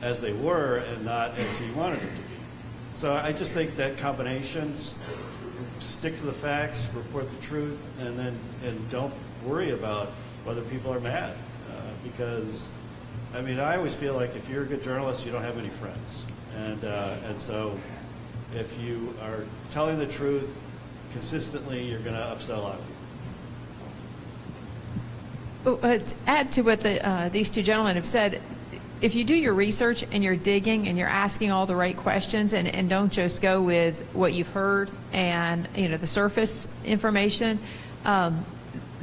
as they were and not as he wanted them to be. So I just think that combination, stick to the facts, report the truth, and don't worry about whether people are mad. Because, I always feel like if you're a good journalist, you don't have any friends. And so if you are telling the truth consistently, you're going to upset a lot of people. To add to what these two gentlemen have said, if you do your research and you're digging and you're asking all the right questions and don't just go with what you've heard and the surface information,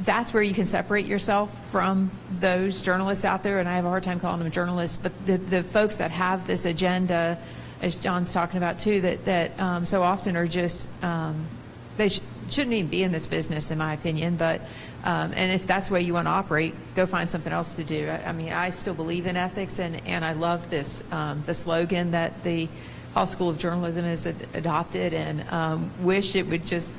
that's where you can separate yourself from those journalists out there. And I have a hard time calling them journalists, but the folks that have this agenda, as John's talking about too, that so often are just they shouldn't even be in this business, in my opinion. But and if that's the way you want to operate, go find something else to do. I still believe in ethics, and I love this the slogan that the Hall School of Journalism has adopted, and wish it would just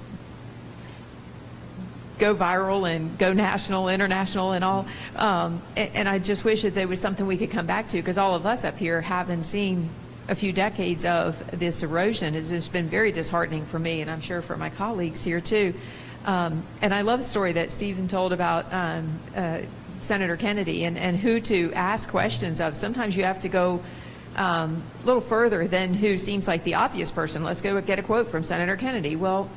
go viral and go national, international, and all. And I just wish that there was something we could come back to, because all of us up here haven't seen a few decades of this erosion. It's just been very disheartening for me, and I'm sure for my colleagues here too. And I love the story that Stephen told about Senator Kennedy and who to ask questions of. Sometimes you have to go a little further than who seems like the obvious person. Let's go get a quote from Senator Kennedy. Well,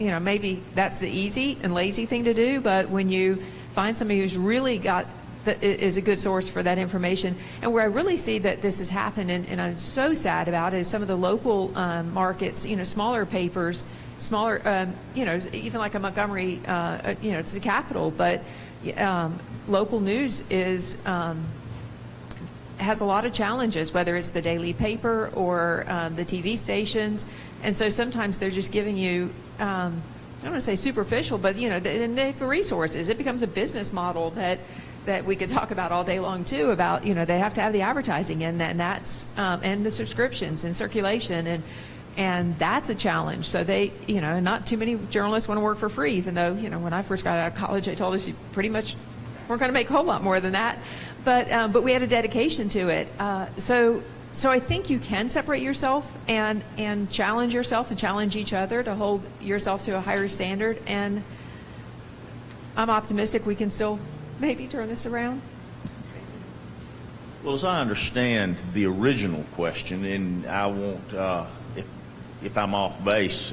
maybe that's the easy and lazy thing to do, but when you find somebody who's really is a good source for that information, and where I really see that this has happened, and I'm so sad about it, is some of the local markets, smaller papers, smaller, even like a Montgomery, it's the capital, but local news has a lot of challenges, whether it's the daily paper or the TV stations. And so sometimes they're just giving you, I don't want to say superficial, but and they have the resources. It becomes a business model that we could talk about all day long too. About they have to have the advertising and that's and the subscriptions and circulation and that's a challenge. So they not too many journalists want to work for free. Even though when I first got out of college, they told us you pretty much weren't going to make a whole lot more than that. But we had a dedication to it. So I think you can separate yourself and challenge yourself and challenge each other to hold yourself to a higher standard. And I'm optimistic we can still maybe turn this around. Well, as I understand the original question, and I won't, if I'm off base,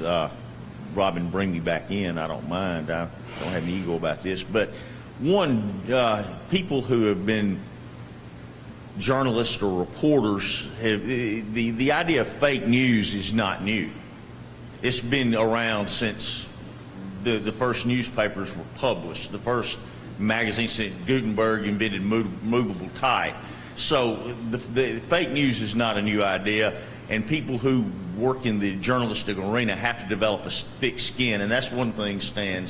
Robin, bring me back in. I don't mind. I don't have any ego about this. But one, people who have been journalists or reporters, the idea of fake news is not new. It's been around since the first newspapers were published, the first magazine since Gutenberg invented movable type. So the fake news is not a new idea, and people who work in the journalistic arena have to develop a thick skin, and that's one thing Stan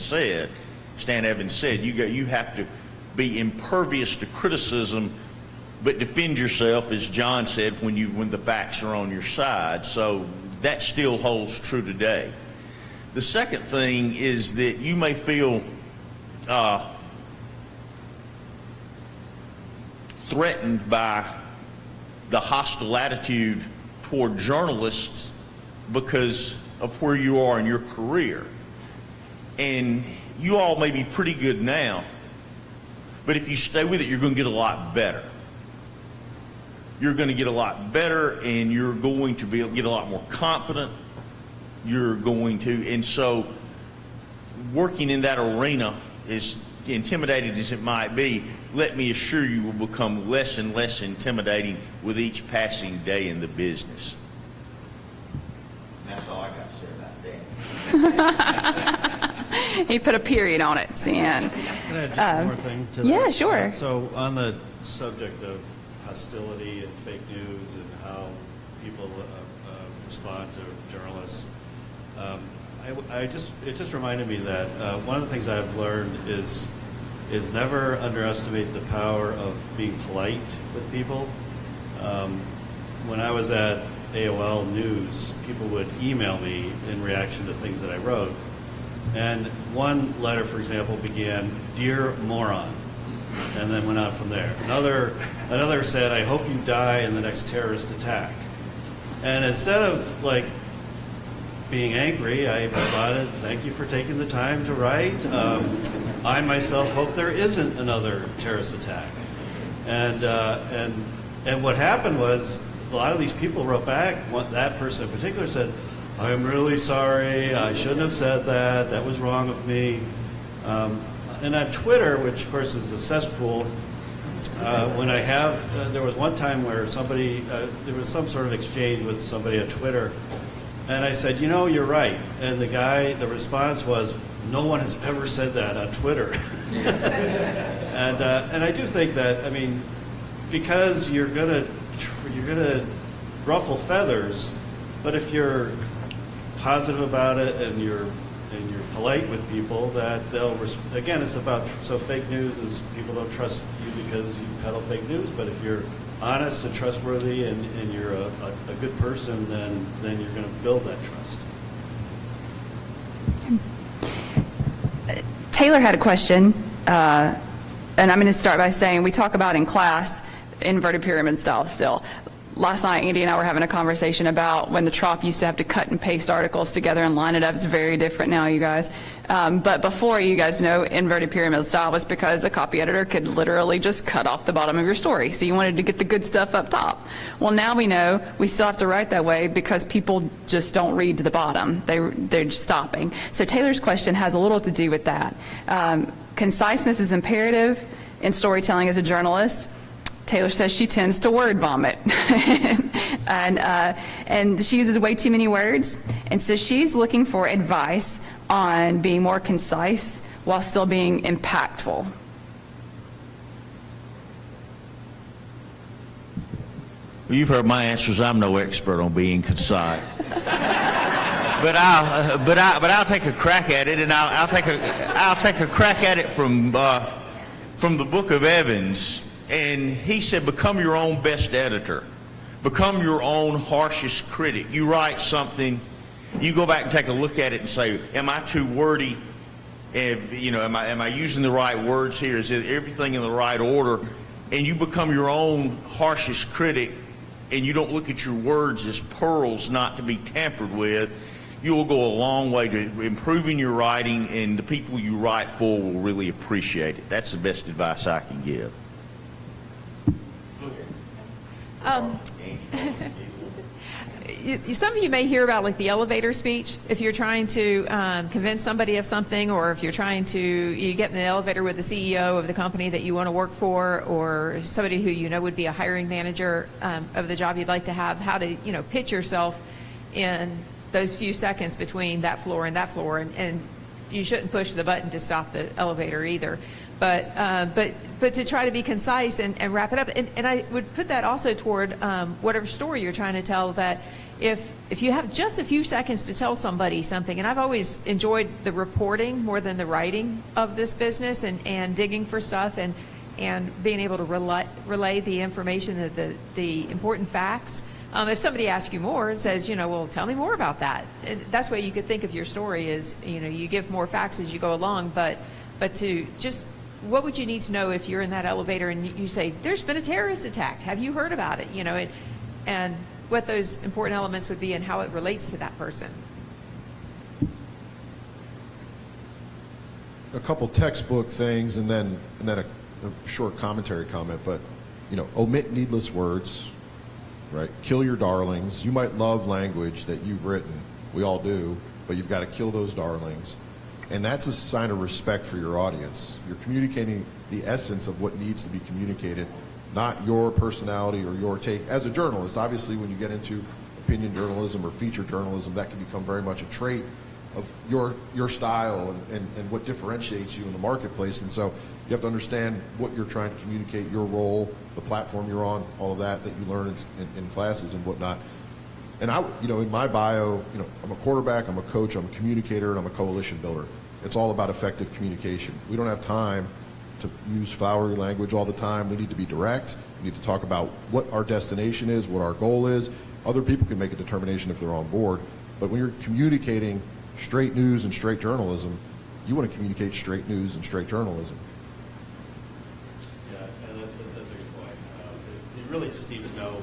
Evans said. You have to be impervious to criticism, but defend yourself, as John said, when the facts are on your side. So that still holds true today. The second thing is that you may feel threatened by the hostile attitude toward journalists because of where you are in your career. And you all may be pretty good now, but if you stay with it, you're going to get a lot better. You're going to get a lot better, and you're going to get a lot more confident. You're going to, and so working in that arena, as intimidating as it might be, let me assure you will become less and less intimidating with each passing day in the business. That's all I got to say about that. He put a period on it, Stan. Can I add just one more thing to that? Yeah, sure. So on the subject of hostility and fake news and how people respond to journalists, it just reminded me that one of the things I've learned is never underestimate the power of being polite with people. When I was at AOL News, people would email me in reaction to things that I wrote. And one letter, for example, began, "Dear moron," and then went on from there. Another said, "I hope you die in the next terrorist attack." And instead of like being angry, I responded, "Thank you for taking the time to write. I myself hope there isn't another terrorist attack." And what happened was a lot of these people wrote back. That person in particular said, "I'm really sorry. I shouldn't have said that. That was wrong of me." And on Twitter, which of course is a cesspool, when I have, there was one time where there was some sort of exchange with somebody on Twitter, and I said, "You're right." And the response was, "No one has ever said that on Twitter." And I do think that, because you're gonna ruffle feathers, but if you're positive about it and you're polite with people, that they'll again, it's about, so fake news is people don't trust you because you peddle fake news, but if you're honest and trustworthy and you're a good person, then you're going to build that trust. Taylor had a question, and I'm going to start by saying we talk about in class inverted pyramid style still. Last night, Andy and I were having a conversation about when the Trop used to have to cut and paste articles together and line it up. It's very different now, you guys. But before, you guys know, inverted pyramid style was because a copy editor could literally just cut off the bottom of your story. So you wanted to get the good stuff up top. Well, now we know we still have to write that way because people just don't read to the bottom. They're just stopping. So Taylor's question has a little to do with that. Conciseness is imperative in storytelling as a journalist. Taylor says she tends to word vomit, and she uses way too many words, and so she's looking for advice on being more concise while still being impactful. Well, you've heard my answers. I'm no expert on being concise, but I'll take a crack at it, and I'll take a crack at it from the Book of Evans. And he said, become your own best editor. Become your own harshest critic. You write something, you go back and take a look at it and say, am I too wordy? Am I using the right words here? Is everything in the right order? And you become your own harshest critic, and you don't look at your words as pearls not to be tampered with. you will go a long way to improving your writing, and the people you write for will really appreciate it. That's the best advice I can give. Some of you may hear about like the elevator speech. If you're trying to convince somebody of something, or if you're trying to, you get in the elevator with the CEO of the company that you want to work for, or somebody who you know would be a hiring manager of the job you'd like to have, how to, you know, pitch yourself in those few seconds between that floor and that floor. And you shouldn't push the button to stop the elevator either. But to try to be concise and wrap it up. And I would put that also toward whatever story you're trying to tell, that if you have just a few seconds to tell somebody something, and I've always enjoyed the reporting more than the writing of this business, and digging for stuff and being able to relay the information, the important facts. If somebody asks you more and says, you know, well, tell me more about that. And that's the way you could think of your story is, you know, you give more facts as you go along, but to just, what would you need to know if you're in that elevator and you say, there's been a terrorist attack, have you heard about it? You know, and what those important elements would be and how it relates to that person. A couple textbook things, and then a short commentary comment, but, you know, omit needless words, right? Kill your darlings. You might love language that you've written. We all do, but you've got to kill those darlings. And that's a sign of respect for your audience. You're communicating the essence of what needs to be communicated, not your personality or your take. As a journalist, obviously, when you get into opinion journalism or feature journalism, that can become very much a trait of your style and what differentiates you in the marketplace. And so you have to understand what you're trying to communicate, your role, the platform you're on, all of that you learn in classes and whatnot. And you know, in my bio, you know, I'm a quarterback, I'm a coach, I'm a communicator, and I'm a coalition builder. It's all about effective communication. We don't have time to use flowery language all the time. We need to be direct. We need to talk about what our destination is, what our goal is. Other people can make a determination if they're on board. But when you're communicating straight news and straight journalism, you want to communicate straight news and straight journalism. Yeah, and that's a good point. You really just need to know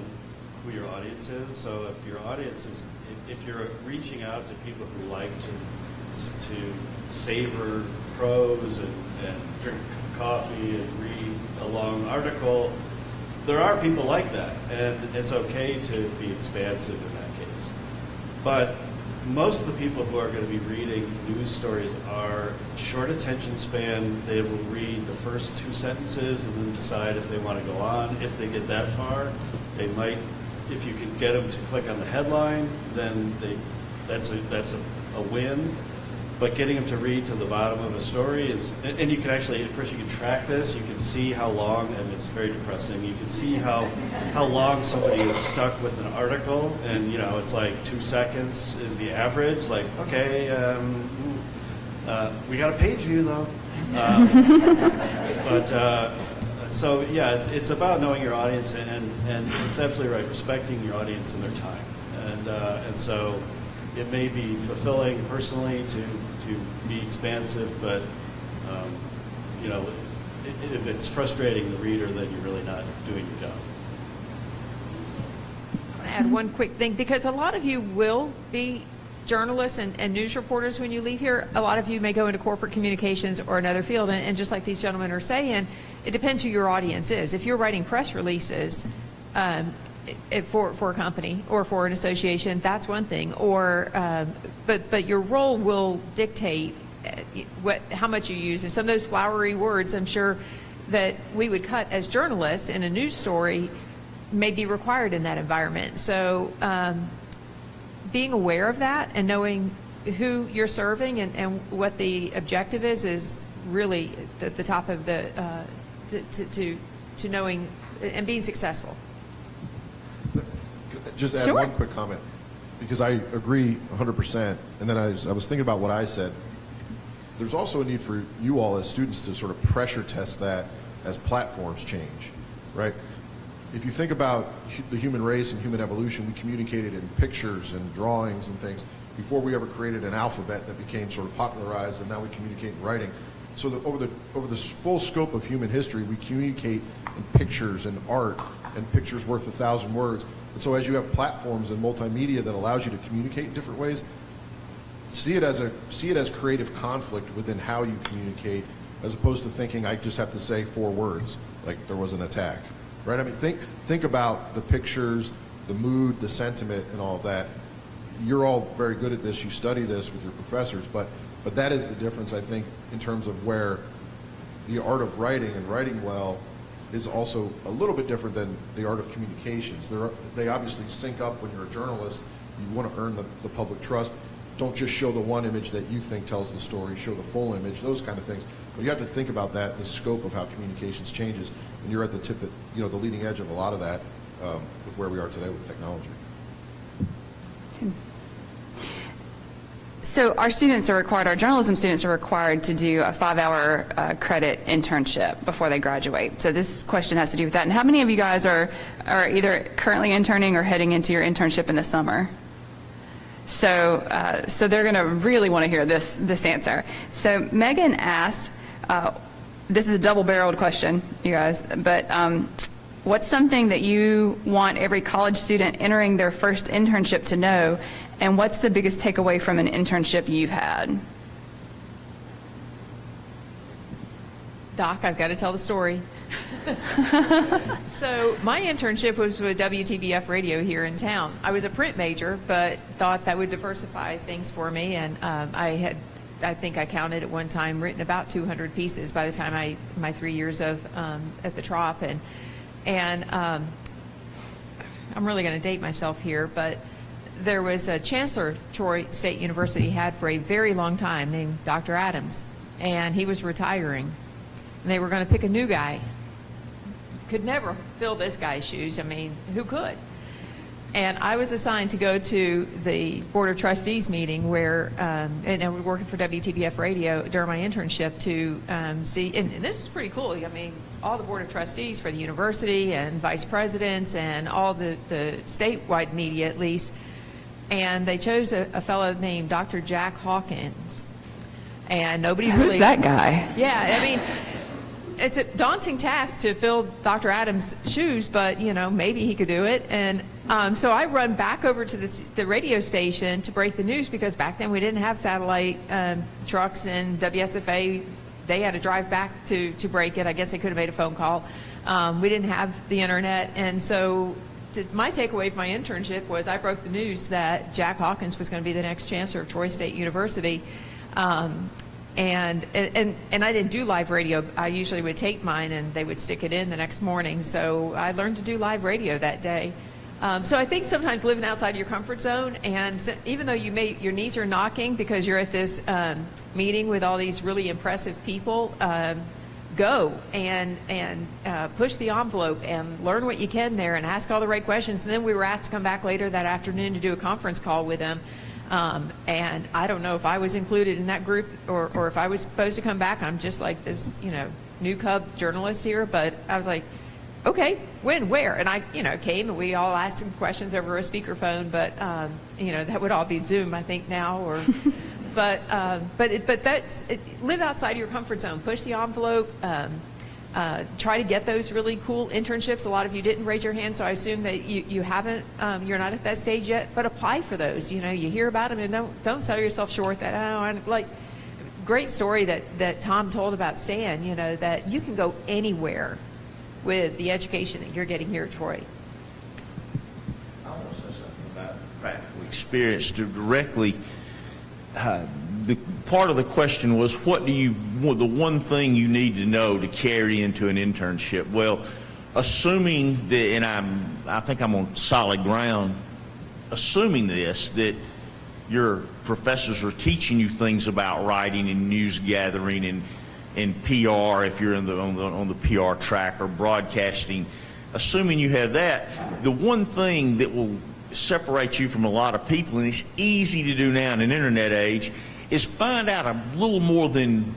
who your audience is. So if your audience is, if you're reaching out to people who like to savor prose and drink coffee and read a long article, there are people like that, and it's okay to be expansive in that case. But most of the people who are going to be reading news stories are short attention span. They will read the first 2 sentences and then decide if they want to go on. If they get that far, they might, if you can get them to click on the headline, then that's a win. But getting them to read to the bottom of a story is, and you can actually, of course, you can track this. You can see how long, and it's very depressing. You can see how long somebody is stuck with an article, and you know, it's like 2 seconds is the average. Like, okay, we got a page view though. So yeah, it's about knowing your audience, and it's absolutely right, respecting your audience and their time, and so it may be fulfilling personally to be expansive, but you know, if it's frustrating the reader, then you're really not doing your job. I want to add one quick thing, because a lot of you will be journalists and news reporters when you leave here. A lot of you may go into corporate communications or another field, and just like these gentlemen are saying, it depends who your audience is. If you're writing press releases for a company or for an association, that's one thing. Or, but your role will dictate how much you use. And some of those flowery words, I'm sure that we would cut as journalists in a news story, may be required in that environment. So, being aware of that and knowing who you're serving and what the objective is really the top of the to knowing and being successful. Just add Sure. one quick comment, because I agree 100%, and then I was thinking about what I said. There's also a need for you all as students to sort of pressure test that as platforms change, right? If you think about the human race and human evolution, we communicated in pictures and drawings and things before we ever created an alphabet that became sort of popularized, and now we communicate in writing. So that over the full scope of human history, we communicate in pictures and art, and pictures worth 1,000 words. And so as you have platforms and multimedia that allows you to communicate in different ways, see it as creative conflict within how you communicate, as opposed to thinking I just have to say 4 words, like there was an attack, right? I mean, think about the pictures, the mood, the sentiment, and all of that. You're all very good at this. You study this with your professors, but that is the difference, I think, in terms of where the art of writing and writing well is also a little bit different than the art of communications. They obviously sync up when you're a journalist. You want to earn the public trust. Don't just show the one image that you think tells the story. Show the full image, those kind of things. But you have to think about that, the scope of how communications changes, and you're at the tip, the leading edge of a lot of that with where we are today with technology. So our journalism students are required to do a 5-hour credit internship before they graduate. So this question has to do with that. And how many of you guys are either currently interning or heading into your internship in the summer? So they're going to really want to hear this answer. So Megan asked, this is a double-barreled question, you guys, but what's something that you want every college student entering their first internship to know, and what's the biggest takeaway from an internship you've had? Doc, I've got to tell the story. So my internship was with WTBF Radio here in town. I was a print major, but thought that would diversify things for me, and I think I counted at one time, written about 200 pieces by the time my 3 years of at the Trop, and I'm really going to date myself here, but there was a chancellor Troy State University had for a very long time named Dr. Adams, and he was retiring, and they were going to pick a new guy. Could never fill this guy's shoes. I mean, who could? And I was assigned to go to the Board of Trustees meeting where, and I was working for WTBF Radio during my internship to see, and this is pretty cool. I mean, all the Board of Trustees for the university and vice presidents and all the statewide media at least, and they chose a fellow named Dr. Jack Hawkins. And nobody really... Who's that guy? Yeah, I mean... It's a daunting task to fill Dr. Adams' shoes, but, maybe he could do it. And so I run back over to the radio station to break the news, because back then we didn't have satellite trucks, and WSFA, they had to drive back to break it. I guess they could have made a phone call. We didn't have the internet. And so my takeaway from my internship was I broke the news that Jack Hawkins was going to be the next chancellor of Troy State University. And I didn't do live radio. I usually would take mine and they would stick it in the next morning. So I learned to do live radio that day. So I think sometimes living outside your comfort zone, and even though your knees are knocking because you're at this meeting with all these really impressive people, go and push the envelope and learn what you can there and ask all the right questions. And then we were asked to come back later that afternoon to do a conference call with them. And I don't know if I was included in that group or if I was supposed to come back. I'm just like this, new cub journalist here. But I was like, okay, when, where? And I, came and we all asked him questions over a speakerphone. But, that would all be Zoom, I think, now. Or, but that's live outside of your comfort zone. Push the envelope. Try to get those really cool internships. A lot of you didn't raise your hand, so I assume that you haven't, you're not at that stage yet, but apply for those. You hear about them, and don't sell yourself short that, great story that Tom told about Stan, that you can go anywhere with the education that you're getting here at Troy. I want to say something about practical experience to directly, the part of the question was, the one thing you need to know to carry into an internship? Well, assuming that, and I think I'm on solid ground, assuming that your professors are teaching you things about writing and news gathering and PR, if you're on the PR track, or broadcasting, assuming you have that, the one thing that will separate you from a lot of people, and it's easy to do now in an internet age, is find out a little more than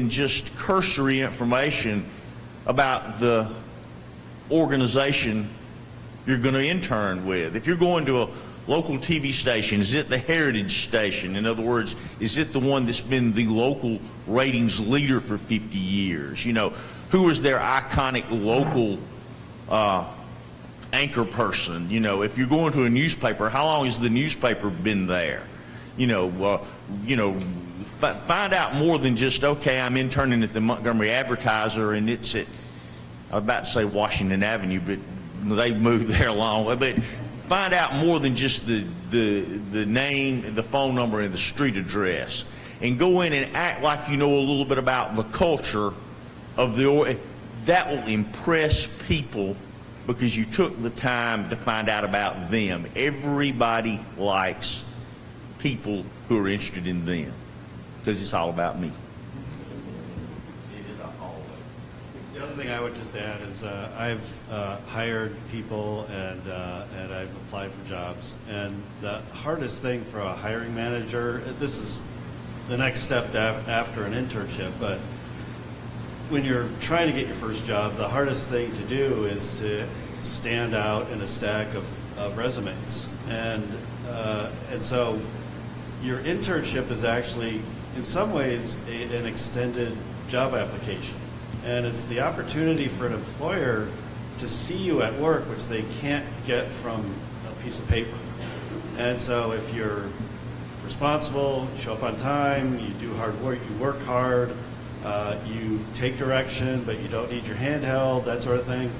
just cursory information about the organization you're going to intern with. If you're going to a local TV station, is it the heritage station? In other words, is it the one that's been the local ratings leader for 50 years? Who is their iconic local anchor person? If you're going to a newspaper, how long has the newspaper been there? Find out more than just, okay, I'm interning at the Montgomery Advertiser and it's at, I was about to say Washington Avenue, but they've moved there a long way. But find out more than just the name, the phone number, and the street address. And go in and act like you know a little bit about the culture of that will impress people because you took the time to find out about them. Everybody likes people who are interested in them because it's all about me. It is always. The other thing I would just add is I've hired people and I've applied for jobs. And the hardest thing for a hiring manager, this is the next step after an internship, but when you're trying to get your first job, the hardest thing to do is to stand out in a stack of resumes. And so your internship is actually, in some ways, an extended job application. And it's the opportunity for an employer to see you at work, which they can't get from a piece of paper. And so if you're responsible, you show up on time, you do hard work, you work hard, you take direction, but you don't need your hand held, that sort of thing,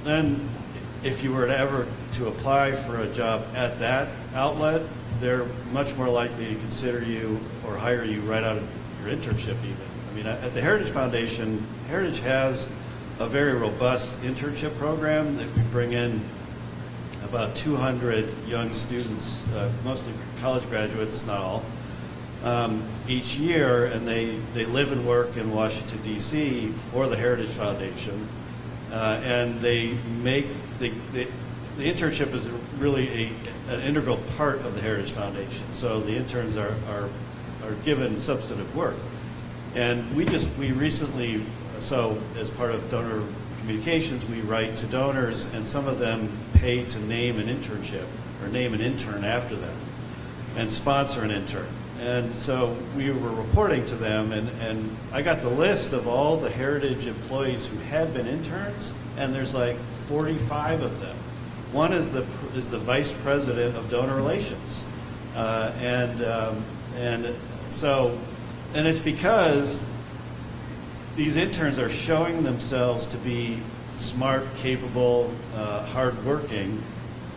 then if you were to ever to apply for a job at that outlet, they're much more likely to consider you or hire you right out of your internship even. I mean, at the Heritage Foundation, Heritage has a very robust internship program that we bring in about 200 young students, mostly college graduates, not all, each year, and they live and work in Washington, D.C. for the Heritage Foundation. And they make, the internship is really an integral part of the Heritage Foundation. So the interns are given substantive work. And we recently, so as part of donor communications, we write to donors, and some of them pay to name an internship or name an intern after them and sponsor an intern. And so we were reporting to them, and I got the list of all the Heritage employees who had been interns, and there's like 45 of them. One is the vice president of donor relations, and it's because these interns are showing themselves to be smart, capable, hardworking,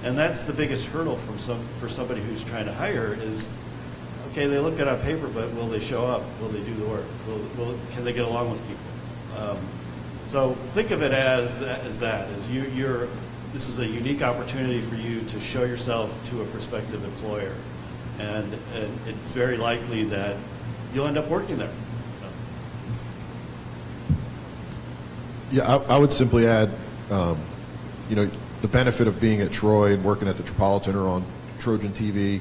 and that's the biggest hurdle for somebody who's trying to hire is, okay, they look good on paper, but will they show up? Will they do the work? Can they get along with people? So think of it as this is a unique opportunity for you to show yourself to a prospective employer, and it's very likely that you'll end up working there. Yeah, I would simply add, the benefit of being at Troy and working at the Metropolitan or on Trojan TV,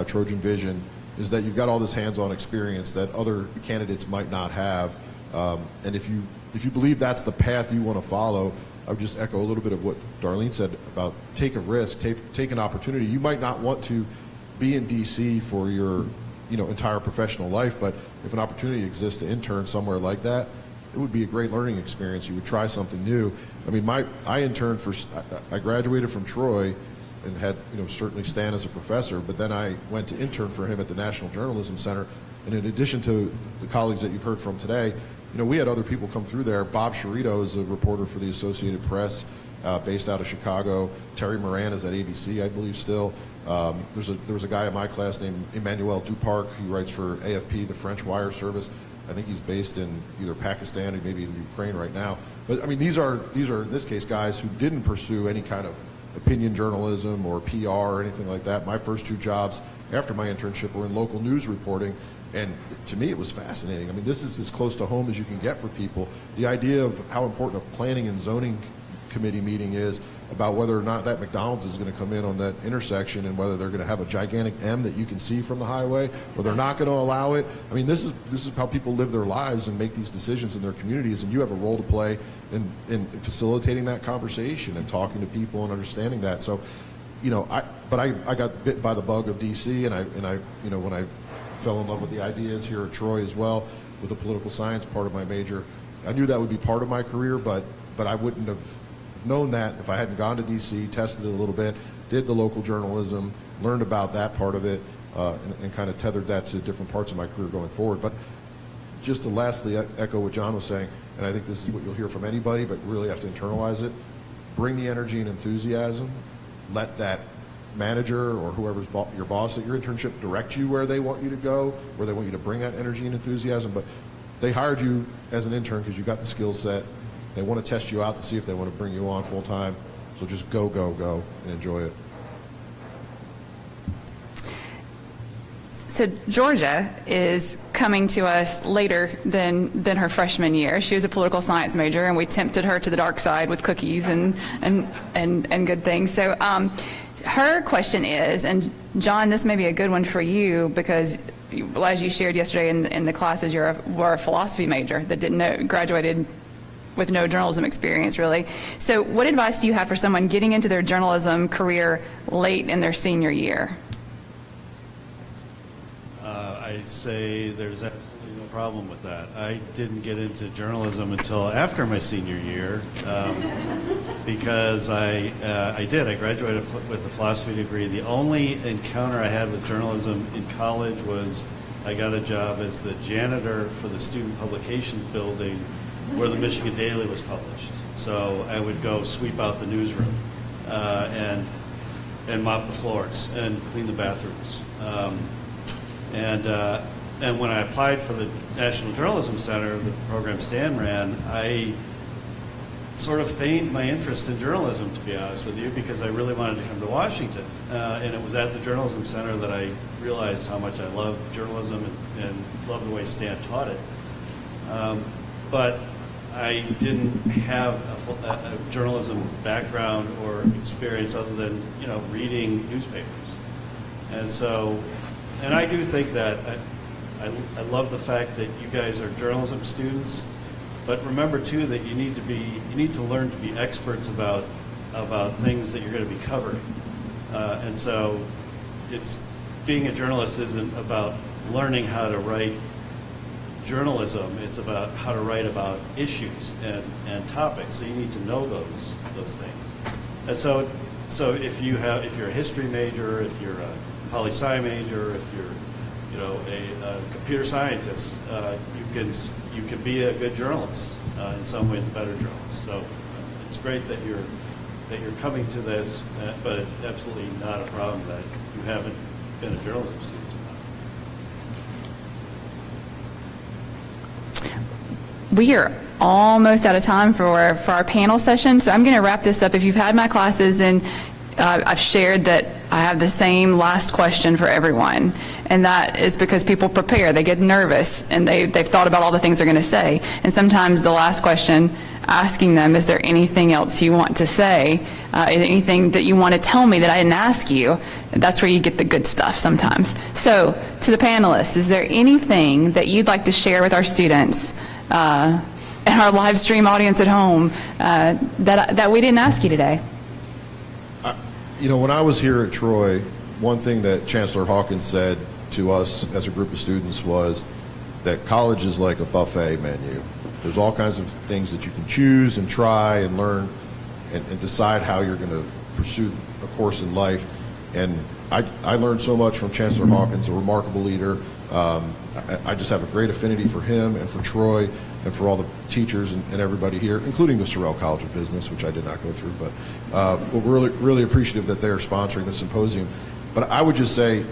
Trojan Vision, is that you've got all this hands-on experience that other candidates might not have. And if you believe that's the path you want to follow, I would just echo a little bit of what Darlene said about take a risk, take an opportunity. You might not want to be in D.C. for your entire professional life, but if an opportunity exists to intern somewhere like that, it would be a great learning experience. You would try something new. I mean, I interned I graduated from Troy and had, certainly Stan as a professor, but then I went to intern for him at the National Journalism Center. And in addition to the colleagues that you've heard from today, we had other people come through there. Bob Sciarrito is a reporter for the Associated Press, based out of Chicago. Terry Moran is at ABC, I believe, still. There was a guy in my class named Emmanuel Duparc who writes for AFP, the French wire service. I think he's based in either Pakistan or maybe in Ukraine right now. But I mean, these are in this case guys who didn't pursue any kind of opinion journalism or PR or anything like that. My first two jobs after my internship were in local news reporting, and to me it was fascinating. I mean, this is as close to home as you can get for people. The idea of how important a planning and zoning committee meeting is about whether or not that McDonald's is going to come in on that intersection and whether they're going to have a gigantic M that you can see from the highway or they're not going to allow it. I mean, this is how people live their lives and make these decisions in their communities, and you have a role to play in facilitating that conversation and talking to people and understanding that. So, I got bit by the bug of DC, and I when I fell in love with the ideas here at Troy as well with the political science part of my major, I knew that would be part of my career, but I wouldn't have known that if I hadn't gone to DC, tested it a little bit, did the local journalism, learned about that part of it, and kind of tethered that to different parts of my career going forward. But just to lastly echo what John was saying, and I think this is what you'll hear from anybody, but really have to internalize it. Bring the energy and enthusiasm. Let that manager or whoever's your boss at your internship direct you where they want you to go, where they want you to bring that energy and enthusiasm. But they hired you as an intern because you got the skill set. They want to test you out to see if they want to bring you on full time. So just go, go, go, and enjoy it. So Georgia is coming to us later than her freshman year. She was a political science major, and we tempted her to the dark side with cookies and good things. So her question is, and John, this may be a good one for you because, as you shared yesterday in the classes, you were a philosophy major that graduated with no journalism experience, really. So what advice do you have for someone getting into their journalism career late in their senior year? I say there's absolutely no problem with that. I didn't get into journalism until after my senior year because I did. I graduated with a philosophy degree. The only encounter I had with journalism in college was I got a job as the janitor for the student publications building where the Michigan Daily was published. So I would go sweep out the newsroom and mop the floors and clean the bathrooms. And when I applied for the National Journalism Center, the program Stan ran, I sort of feigned my interest in journalism, to be honest with you, because I really wanted to come to Washington. And it was at the Journalism Center that I realized how much I loved journalism and loved the way Stan taught it. But I didn't have a journalism background or experience other than, reading newspapers. And so, and I do think that I love the fact that you guys are journalism students, but remember too that you need to learn to be experts about things that you're going to be covering. And so, being a journalist isn't about learning how to write journalism. It's about how to write about issues and topics. So you need to know those things. And so if you're a history major, if you're a poli-sci major, if you're a computer scientist, you can be a good journalist. In some ways, a better journalist. So it's great that you're coming to this, but it's absolutely not a problem that you haven't been a journalism student. We are almost out of time for our panel session, so I'm going to wrap this up. If you've had my classes, then I've shared that I have the same last question for everyone, and that is because people prepare. They get nervous, and they've thought about all the things they're going to say, and sometimes the last question, asking them, is there anything else you want to say? Is there anything that you want to tell me that I didn't ask you? That's where you get the good stuff sometimes. So, to the panelists, is there anything that you'd like to share with our students and our live stream audience at home that we didn't ask you today? When I was here at Troy, one thing that Chancellor Hawkins said to us as a group of students was that college is like a buffet menu. There's all kinds of things that you can choose and try and learn and decide how you're going to pursue a course in life. And I learned so much from Chancellor Hawkins, a remarkable leader. I just have a great affinity for him and for Troy and for all the teachers and everybody here, including the Sorrell College of Business, which I did not go through. But we're really appreciative that they're sponsoring the symposium. But I would just say,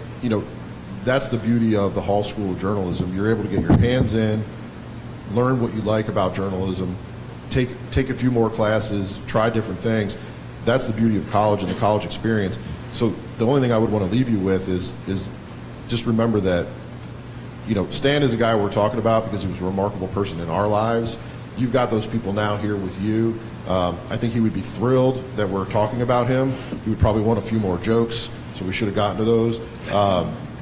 that's the beauty of the Hall School of Journalism. You're able to get your hands in, learn what you like about journalism, take a few more classes, try different things. That's the beauty of college and the college experience. So the only thing I would want to leave you with is just remember that, Stan is a guy we're talking about because he was a remarkable person in our lives. You've got those people now here with you. I think he would be thrilled that we're talking about him. He would probably want a few more jokes, so we should have gotten to those.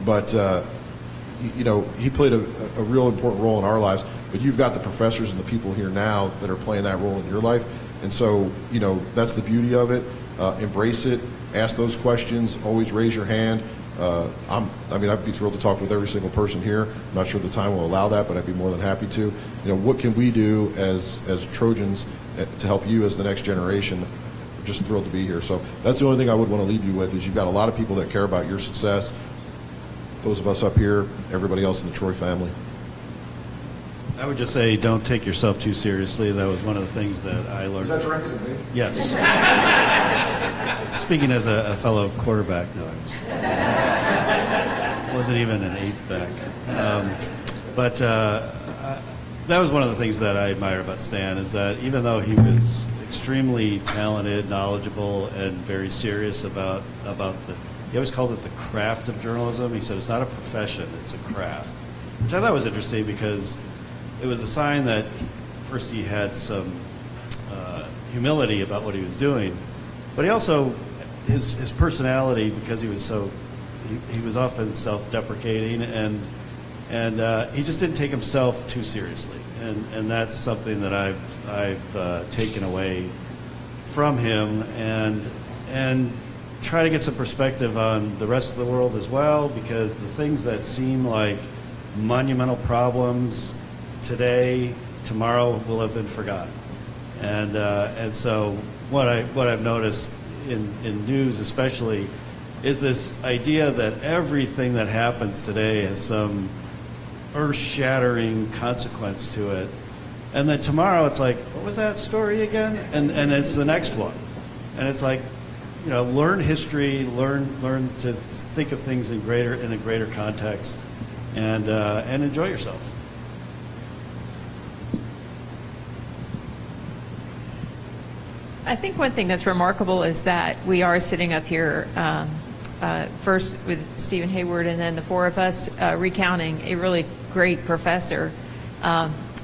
But he played a real important role in our lives. But you've got the professors and the people here now that are playing that role in your life. And so, that's the beauty of it. Embrace it. Ask those questions. Always raise your hand. I'd be thrilled to talk with every single person here. I'm not sure the time will allow that, but I'd be more than happy to. What can we do as Trojans to help you as the next generation? I'm just thrilled to be here. So that's the only thing I would want to leave you with is you've got a lot of people that care about your success. those of us up here, everybody else in the Troy family. I would just say, don't take yourself too seriously. That was one of the things that I learned. Is that directed at me? Yes. Speaking as a fellow quarterback, no, I wasn't even an eighth back. But that was one of the things that I admire about Stan, is that even though he was extremely talented, knowledgeable, and very serious about he always called it the craft of journalism. He said it's not a profession, it's a craft, which I thought was interesting because it was a sign that first he had some humility about what he was doing, but he also, his personality, because he was he was often self-deprecating, and he just didn't take himself too seriously, and that's something that I've taken away from him, and try to get some perspective on the rest of the world as well, because the things that seem like monumental problems today, tomorrow will have been forgotten. And so what I've noticed in news especially is this idea that everything that happens today has some earth-shattering consequence to it. And then tomorrow it's like, what was that story again? And it's the next one. And it's like, learn history, learn to think of things in a greater context, and enjoy yourself. I think one thing that's remarkable is that we are sitting up here first with Stephen Hayward and then the four of us recounting a really great professor.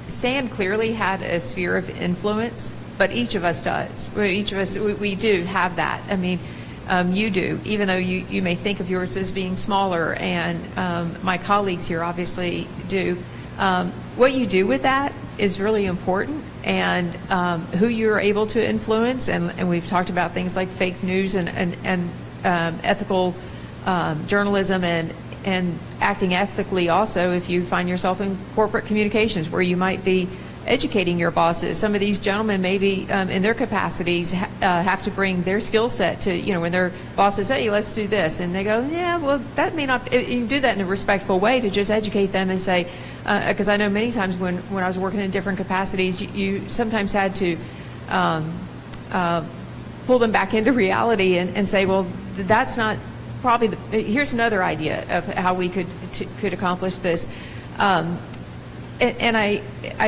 Stan clearly had a sphere of influence, but each of us does. Each of us, we do have that. I mean, you do, even though you may think of yours as being smaller, and my colleagues here obviously do. What you do with that is really important, and who you're able to influence, and we've talked about things like fake news and ethical journalism and acting ethically also if you find yourself in corporate communications where you might be educating your bosses. Some of these gentlemen maybe in their capacities have to bring their skill set to, when their bosses say, hey, let's do this, and they go, yeah, well, that may not, you do that in a respectful way to just educate them and say, because I know many times when I was working in different capacities, you sometimes had to pull them back into reality and say, well, that's not probably, here's another idea of how we could accomplish this. And I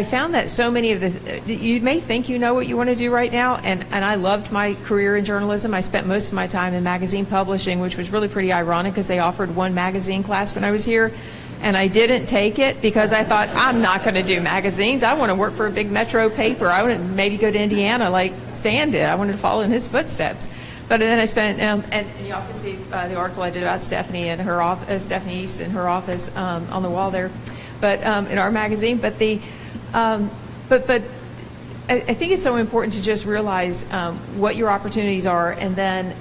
found that so many of you may think you know what you want to do right now, and I loved my career in journalism. I spent most of my time in magazine publishing, which was really pretty ironic because they offered one magazine class when I was here, and I didn't take it because I thought, I'm not going to do magazines. I want to work for a big metro paper. I want to maybe go to Indiana like Stan did. I wanted to follow in his footsteps. But then I spent, and y'all can see the article I did about Stephanie and her office, Stephanie East and her office on the wall there. But in our magazine, but I think it's so important to just realize what your opportunities are, and then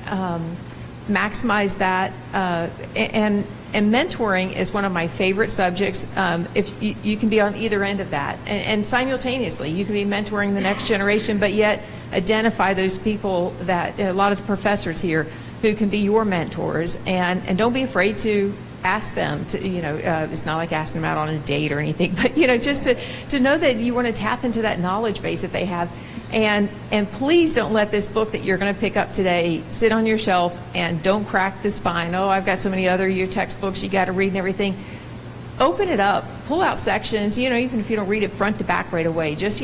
maximize that. And mentoring is one of my favorite subjects. If you can be on either end of that, and simultaneously, you can be mentoring the next generation, but yet identify those people that a lot of the professors here who can be your mentors, and don't be afraid to ask them to, it's not like asking them out on a date or anything, but just to know that you want to tap into that knowledge base that they have, and please don't let this book that you're going to pick up today sit on your shelf and don't crack the spine. Oh, I've got so many other your textbooks you got to read and everything. Open it up, pull out sections, even if you don't read it front to back right away, just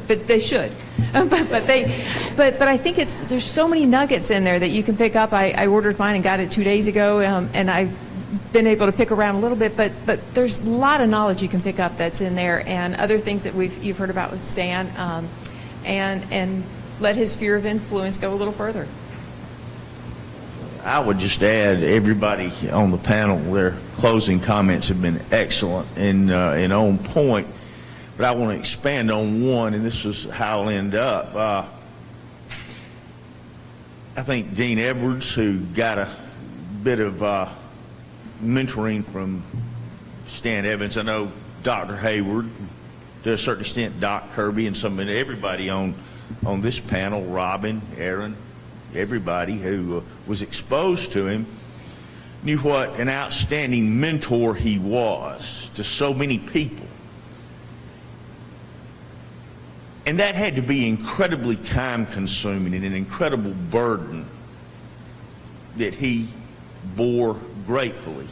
but they should. But I think there's so many nuggets in there that you can pick up. I ordered mine and got it 2 days ago, and I've been able to pick around a little bit. But there's a lot of knowledge you can pick up that's in there, and other things that you've heard about with Stan, and let his sphere of influence go a little further. I would just add, everybody on the panel, their closing comments have been excellent and on point. But I want to expand on one, and this is how I'll end up. I think Dean Edwards, who got a bit of mentoring from Stan Evans. I know Dr. Hayward, to a certain extent, Doc Kirby, and everybody on this panel, Robin, Aaron, everybody who was exposed to him. knew what an outstanding mentor he was to so many people. And that had to be incredibly time-consuming and an incredible burden that he bore gratefully.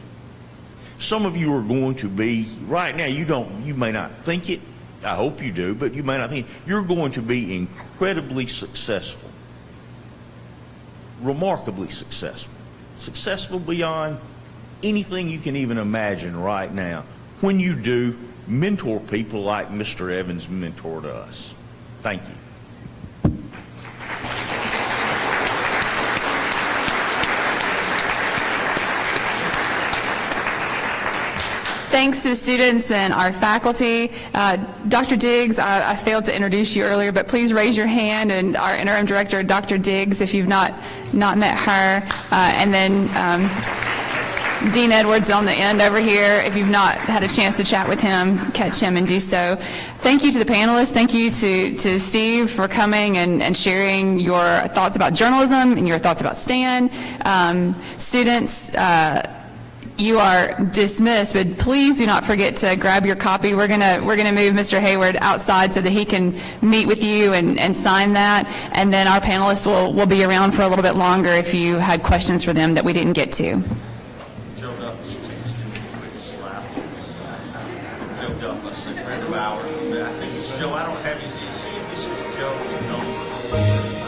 Some of you are going to be, right now, you may not think it, I hope you do, but you may not think it. You're going to be incredibly successful, remarkably successful, successful beyond anything you can even imagine right now when you do mentor people like Mr. Evans mentored us. Thank you. Thanks to the students and our faculty. Dr. Diggs, I failed to introduce you earlier, but please raise your hand, and our interim director, Dr. Diggs, if you've not met her. And then Dean Edwards on the end over here. If you've not had a chance to chat with him, catch him and do so. Thank you to the panelists. Thank you to Steve for coming and sharing your thoughts about journalism and your thoughts about Stan. Students, you are dismissed, but please do not forget to grab your copy. We're gonna move Mr. Hayward outside so that he can meet with you and sign that, and then our panelists will be around for a little bit longer if you had questions for them that we didn't get to. Joe Duffy, quick slap. Joe Duffy, a friend of ours. I think it's Joe. I don't have his. See if this is Joe. No.